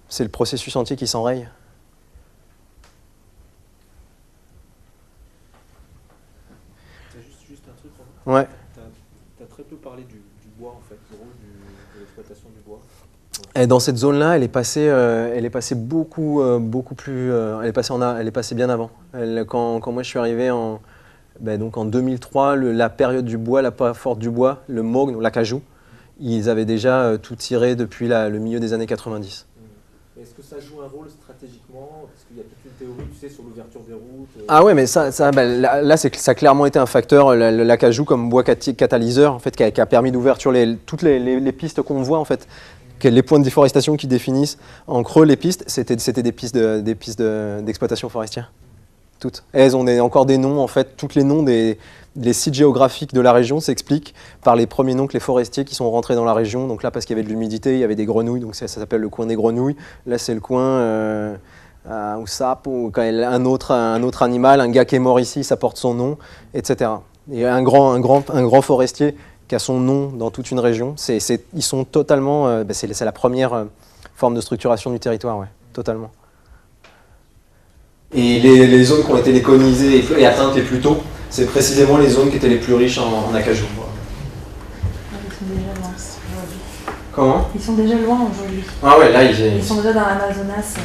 c'est le processus entier qui s'enraye. Juste un truc, Ouais. Tu as très peu parlé du bois, en fait, du rôle de l'exploitation du bois. Et dans cette zone-là, elle est passée beaucoup plus... elle est passée bien avant. Quand moi je suis arrivé en 2003, la période du bois, la période forte du bois, le Mogne, l'acajou, ils avaient déjà tout tiré depuis le milieu des années 90. Est-ce que ça joue un rôle stratégiquement? Parce qu'il y a toute une théorie, tu sais, sur l'ouverture des routes. Ah ouais, mais ça ça a clairement été un facteur, l'acajou comme bois catalyseur, en fait, qui a permis d'ouverture toutes les pistes qu'on voit, en fait, les points de déforestation qui définissent en creux les pistes, c'était des pistes d'exploitation forestière. Toutes. Elles ont encore des noms, en fait, tous les noms des sites géographiques de la région s'expliquent par les premiers noms que les forestiers qui sont rentrés dans la région. Donc là, parce qu'il y avait de l'humidité, il y avait des grenouilles, donc ça s'appelle le coin des grenouilles. Là, c'est le coin où Sap, ou quand un autre animal, un gars qui est mort ici, ça porte son nom, etc. Et un grand forestier qui a son nom dans toute une région, ils sont totalement... c'est la première forme de structuration du territoire, ouais, totalement. Et les zones qui ont été les colonisées et atteintes les plus tôt, c'est précisément les zones qui étaient les plus riches en acajou. Ils sont déjà loin aujourd'hui. Comment? Ils sont déjà loin aujourd'hui. Ah ouais, là ils sont déjà dans l'Amazonas,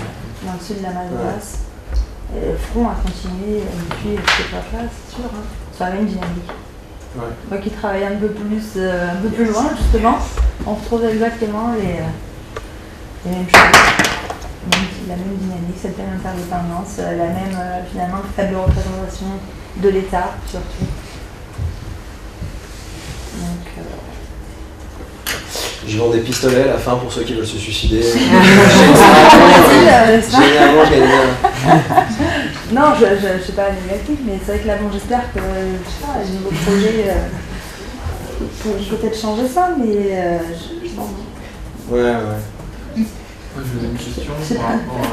dans le sud de l'Amazonas. Ouais. Le front a continué depuis cette époque-là, c'est sûr. Hein. C'est la même dynamique. Ouais. Moi qui travaille un peu plus loin, justement, on retrouve exactement les mêmes choses. La même dynamique, cette même interdépendance, la même finalement faible représentation de l'État surtout. Donc, je vends des pistolets à la fin pour ceux qui veulent se suicider. Généralement, je gagne bien. Non, je ne suis pas négative, mais c'est vrai que là, j'espère que les nouveaux projets pour peut-être changer ça, mais ouais. Moi, je une question par rapport à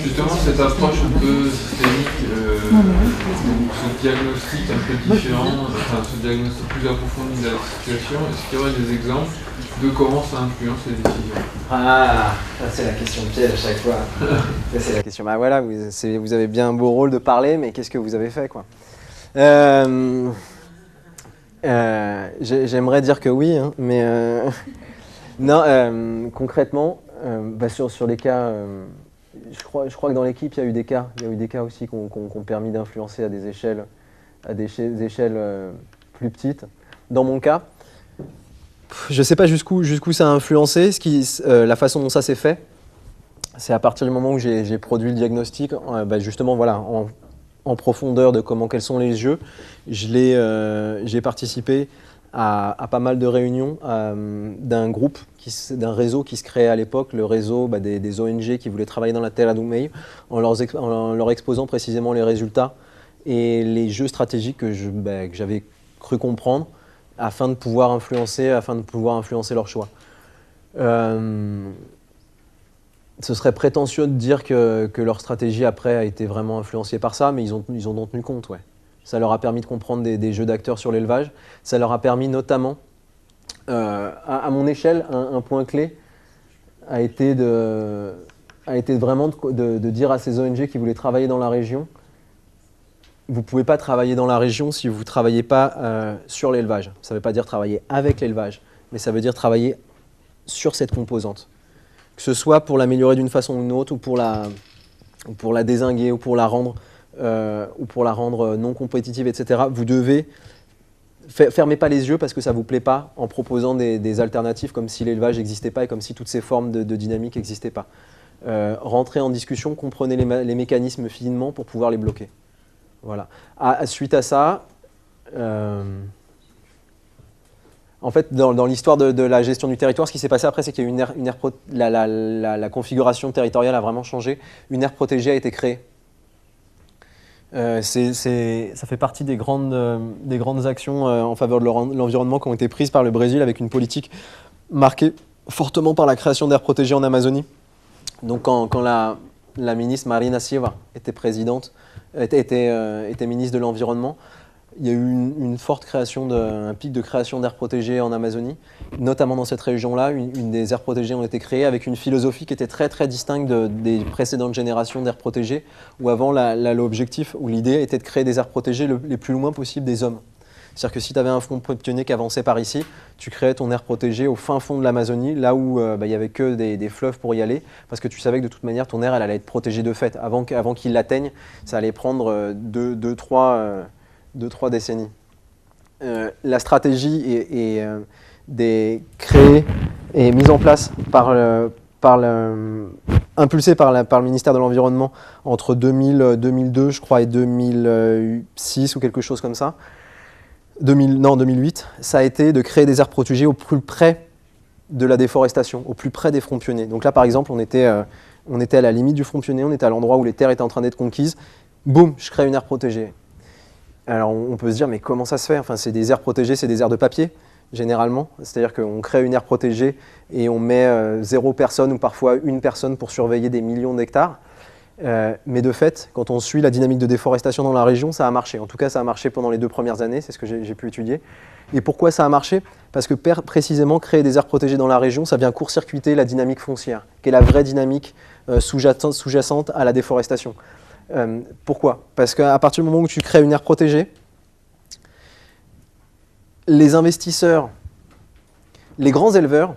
justement cette approche un peu systémique, ce diagnostic un peu différent, ce diagnostic plus approfondi de la situation. Est-ce qu'il y aurait des exemples de comment ça influence les décisions? Ah, ça c'est la question piège à chaque fois. Ça c'est la question. Bah voilà, vous avez bien un beau rôle de parler, mais qu'est-ce que vous avez fait, quoi? J'aimerais dire que oui, hein, mais non. Concrètement. Sur les cas, je crois que dans l'équipe, il y a eu des cas aussi qui ont permis d'influencer à des échelles plus petites. Dans mon cas, je ne sais pas jusqu'où ça a influencé. La façon dont ça s'est fait, c'est à partir du moment où j'ai produit le diagnostic, justement, voilà, en profondeur de quels sont les jeux. J'ai participé à pas mal de réunions d'un réseau qui se créait à l'époque, le réseau des ONG qui voulaient travailler dans la Terra do Meio, en leur exposant précisément les résultats et les jeux stratégiques que j'avais cru comprendre afin de pouvoir influencer leur choix. ce serait prétentieux de dire que leur stratégie après a été vraiment influencée par ça, mais ils ont donc tenu compte, ouais. Ça leur a permis de comprendre des jeux d'acteurs sur l'élevage. Ça leur a permis notamment, à mon échelle, un point clé a été vraiment de dire à ces ONG qui voulaient travailler dans la région, vous ne pouvez pas travailler dans la région si vous ne travaillez pas sur l'élevage. Ça ne veut pas dire travailler avec l'élevage, mais ça veut dire travailler sur cette composante. Que ce soit pour l'améliorer d'une façon ou d'une autre, ou pour la dézinguer, ou pour la rendre non compétitive, etc. Vous devez, fermez pas les yeux parce que ça ne vous plaît pas en proposant des alternatives comme si l'élevage n'existait pas et comme si toutes ces formes de dynamique n'existaient pas. Rentrez en discussion, comprenez les mécanismes finement pour pouvoir les bloquer. Voilà. Suite à ça, en fait, dans l'histoire de la gestion du territoire, ce qui s'est passé après, c'est qu'il y a eu la configuration territoriale a vraiment changé. Une aire protégée a été créée. Ça fait partie des grandes actions en faveur de l'environnement qui ont été prises par le Brésil avec une politique marquée fortement par la création d'aires protégées en Amazonie. Donc quand la ministre Marina Silva était ministre de l'Environnement, il y a eu une forte création, un pic de création d'aires protégées en Amazonie, notamment dans cette région-là. Une des aires protégées ont été créées avec une philosophie qui était très très distincte des précédentes générations d'aires protégées, où avant l'objectif ou l'idée était de créer des aires protégées les plus loin possible des hommes. C'est-à-dire que si tu avais un front pionnier qui avançait par ici, tu créais ton aire protégée au fin fond de l'Amazonie, là où il n'y avait que des fleuves pour y aller, parce que tu savais que de toute manière ton aire elle allait être protégée de fait. Avant qu'il l'atteigne, ça allait prendre 2-3 décennies. La stratégie est créée et mise en place impulsée par le ministère de l'Environnement entre 2002, je crois, et 2006 ou quelque chose comme ça. 2008, ça a été de créer des aires protégées au plus près de la déforestation, au plus près des fronts pionniers. Donc là, par exemple, on était à la limite du front pionnier, on était à l'endroit où les terres étaient en train d'être conquises. Boum, je crée une aire protégée. Alors on peut se dire, mais comment ça se fait? Enfin, c'est des aires protégées, c'est des aires de papier, généralement. C'est-à-dire qu'on crée une aire protégée et on met 0 personne ou parfois 1 personne pour surveiller des millions d'hectares. Mais de fait, quand on suit la dynamique de déforestation dans la région, ça a marché. En tout cas, ça a marché pendant les 2 premières années, c'est ce que j'ai pu étudier. Et pourquoi ça a marché? Parce que précisément, créer des aires protégées dans la région, ça vient court-circuiter la dynamique foncière, qui est la vraie dynamique sous-jacente à la déforestation. Pourquoi? Parce qu'à partir du moment où tu crées une aire protégée, les investisseurs, les grands éleveurs,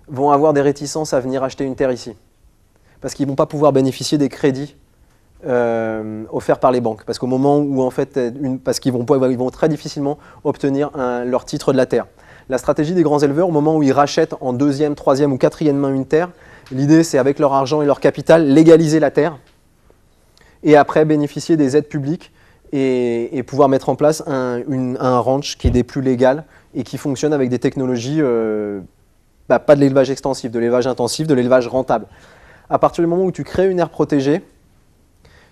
vont avoir des réticences à venir acheter une terre ici. Parce qu'ils ne vont pas pouvoir bénéficier des crédits offerts par les banques. Parce qu'au moment où, en fait, parce qu'ils vont très difficilement obtenir leur titre de la terre. La stratégie des grands éleveurs, au moment où ils rachètent en 2e, 3e ou 4e main une terre, l'idée c'est avec leur argent et leur capital, légaliser la terre et après bénéficier des aides publiques et pouvoir mettre en place un ranch qui est des plus légales et qui fonctionne avec des technologies, pas de l'élevage extensif, de l'élevage intensif, de l'élevage rentable. À partir du moment où tu crées une aire protégée,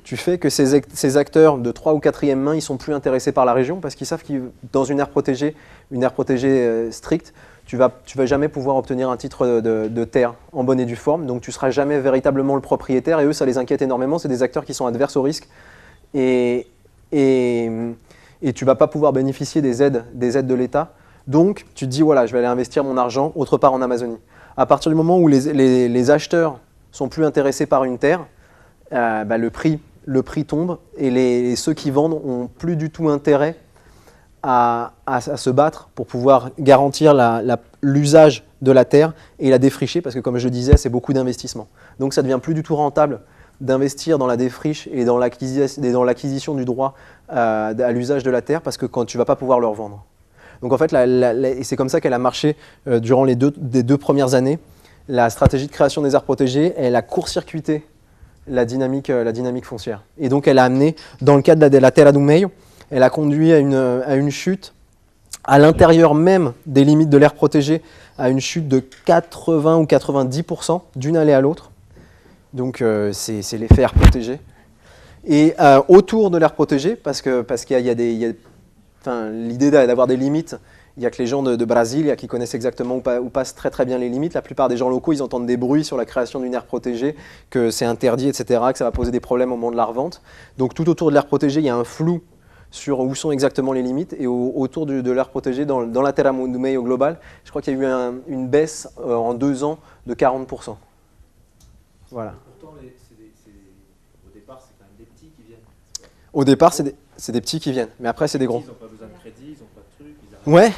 tu fais que ces acteurs de 3 ou 4e main, ils ne sont plus intéressés par la région parce qu'ils savent que dans une aire protégée stricte, tu vas jamais pouvoir obtenir un titre de terre en bonne et due forme, donc tu ne seras jamais véritablement le propriétaire et eux, ça les inquiète énormément, c'est des acteurs qui sont adverses au risque et tu ne vas pas pouvoir bénéficier des aides de l'État. Donc tu te dis, voilà, je vais aller investir mon argent autre part en Amazonie. À partir du moment où les acheteurs sont plus intéressés par une terre, le prix tombe et ceux qui vendent n'ont plus du tout intérêt à se battre pour pouvoir garantir l'usage de la terre et la défricher, parce que comme je le disais, c'est beaucoup d'investissement. Donc ça ne devient plus du tout rentable d'investir dans la défriche et dans l'acquisition du droit à l'usage de la terre, parce que quand tu ne vas pas pouvoir le revendre. Donc en fait, et c'est comme ça qu'elle a marché durant les deux premières années. La stratégie de création des aires protégées, elle a court-circuité la dynamique foncière. Et donc elle a amené, dans le cadre de la Terra do Meio, elle a conduit à une chute à l'intérieur même des limites de l'aire protégée, à une chute de 80 ou 90% d'une allée à l'autre. Donc c'est l'effet aire protégée. Et autour de l'aire protégée, parce qu'il y a l'idée d'avoir des limites Il n'y a que les gens de Brasilia qui connaissent exactement où passent très très bien les limites. La plupart des gens locaux, ils entendent des bruits sur la création d'une aire protégée, que c'est interdit, etc., que ça va poser des problèmes au moment de la revente. Donc tout autour de l'aire protégée, il y a un flou sur où sont exactement les limites. Et autour de l'aire protégée, dans la Terra do Meio global, je crois qu'il y a eu une baisse en 2 ans de 40%. Voilà. Pourtant, au départ, c'est quand même des petits qui viennent. Au départ, c'est des petits qui viennent, mais après, c'est des gros. Ils n'ont pas besoin de crédit, ils n'ont pas de trucs. Ouais,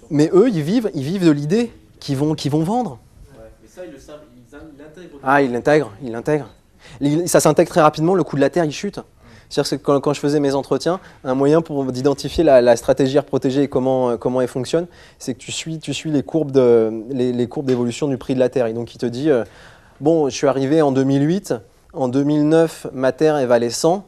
mais eux, ils vivent de l'idée qu'ils vont vendre. Ouais, mais ça, ils le savent, ils l'intègrent. Ah, ils l'intègrent. Ça s'intègre très rapidement, le coût de la terre, il chute. C'est-à-dire que quand je faisais mes entretiens, un moyen d'identifier la stratégie aire protégée et comment elle fonctionne, c'est que tu suis les courbes d'évolution du prix de la terre. Et donc, il te dit, bon, je suis arrivé en 2008, en 2009, ma terre, elle valait 100.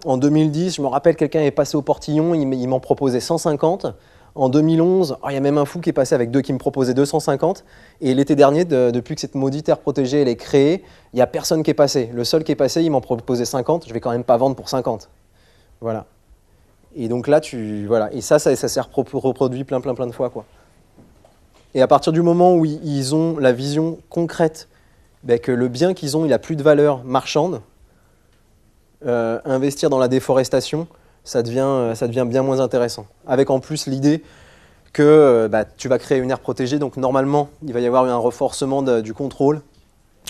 En 2010, je me rappelle, quelqu'un est passé au portillon, il m'en proposait 150. En 2011, il y a même un fou qui est passé avec qui me proposait 250. Et l'été dernier, depuis que cette maudite aire protégée elle est créée, il n'y a personne qui est passé. Le seul qui est passé, il m'en proposait 50. Je ne vais quand même pas vendre pour 50. Voilà. Et donc là, voilà. Et ça s'est reproduit plein de fois, quoi. Et à partir du moment où ils ont la vision concrète que le bien qu'ils ont, il n'a plus de valeur marchande, investir dans la déforestation, ça devient bien moins intéressant. Avec en plus l'idée que tu vas créer une aire protégée, donc normalement, il va y avoir un renforcement du contrôle.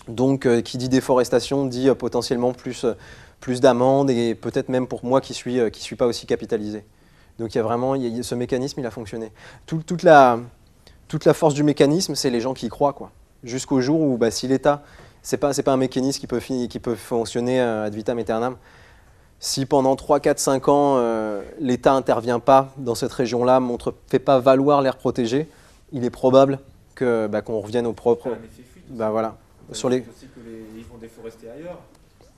Donc, qui dit déforestation dit potentiellement plus d'amendes et peut-être même pour moi qui suis pas aussi capitalisé. Donc, il y a vraiment ce mécanisme, il a fonctionné. Toute la force du mécanisme, c'est les gens qui y croient, quoi. Jusqu'au jour où, si l'État, c'est pas un mécanisme qui peut fonctionner ad vitam aeternam. Si pendant 3, 4, 5 ans, l'État n'intervient pas dans cette région-là, ne fait pas valoir l'aire protégée, il est probable qu'on revienne au propre. Ça a un effet fuite aussi. Voilà. Sur les... aussi ils vont déforester ailleurs.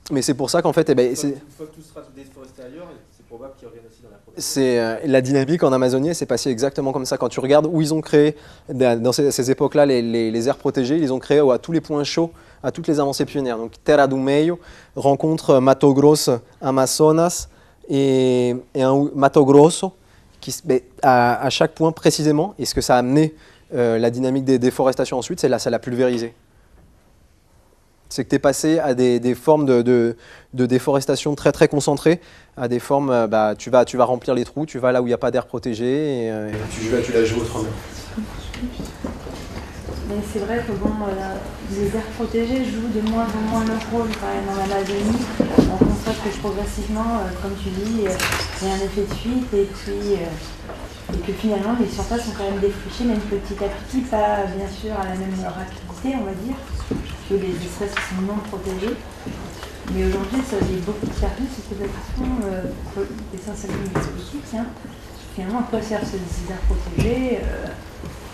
Mais c'est pour ça qu'en fait, une fois que tout sera déforesté ailleurs, c'est probable qu'ils reviennent aussi dans la protection. La dynamique en Amazonie, c'est passé exactement comme ça. Quand tu regardes où ils ont créé, dans ces époques-là, les aires protégées, ils ont créé à tous les points chauds, à toutes les avancées pionnières. Donc Terra do Meio rencontre Mato Grosso, Amazonas et un Mato Grosso à chaque point précisément. Et ce que ça a amené la dynamique des déforestations ensuite, ça l'a pulvérisé. C'est que tu es passé à des formes de déforestation très très concentrées, à des formes, tu vas remplir les trous, tu vas là où il n'y a pas d'air protégé et tu la joues autrement. Mais c'est vrai que les aires protégées jouent de moins en moins leur rôle quand même en Amazonie. On constate que progressivement, comme tu dis, il y a un effet de fuite et que finalement les surfaces sont quand même défrichées, même petit à petit, pas bien sûr à la même rapidité, on va dire, que les espèces qui sont non protégées. Mais aujourd'hui, ça j'ai beaucoup de services qui se posent la question, essentiellement expliquer, finalement à quoi servent ces aires protégées.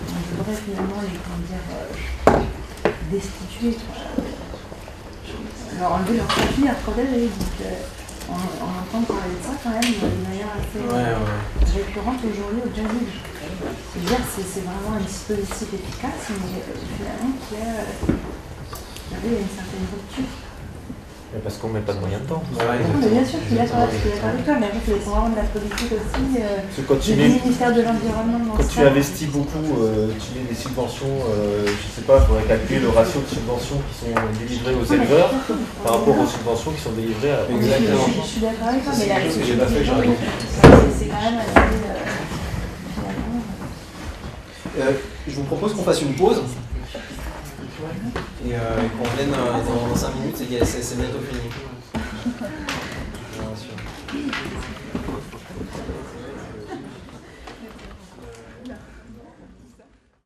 On devrait finalement les destituer, leur enlever leur statut à protéger. Donc on entend parler de ça quand même de manière assez récurrente aujourd'hui au Brésil. C'est-à-dire c'est vraiment un dispositif efficace, mais finalement qui a une certaine rupture. Mais parce qu'on ne met pas de moyens dedans. Mais bien sûr, je suis d'accord avec toi, mais après, c'est vraiment de la politique aussi. Quand tu du ministère de l'Environnement. Quand tu investis beaucoup, tu mets des subventions, je ne sais pas, il faudrait calculer le ratio de subventions qui sont délivrées aux éleveurs par rapport aux subventions qui sont délivrées à la Exactement. Je suis d'accord avec toi, mais là, j'ai pas fait, j'arrive. C'est quand même assez. Je vous propose qu'on fasse une pause. Et qu'on revienne dans 5 minutes, c'est bientôt fini.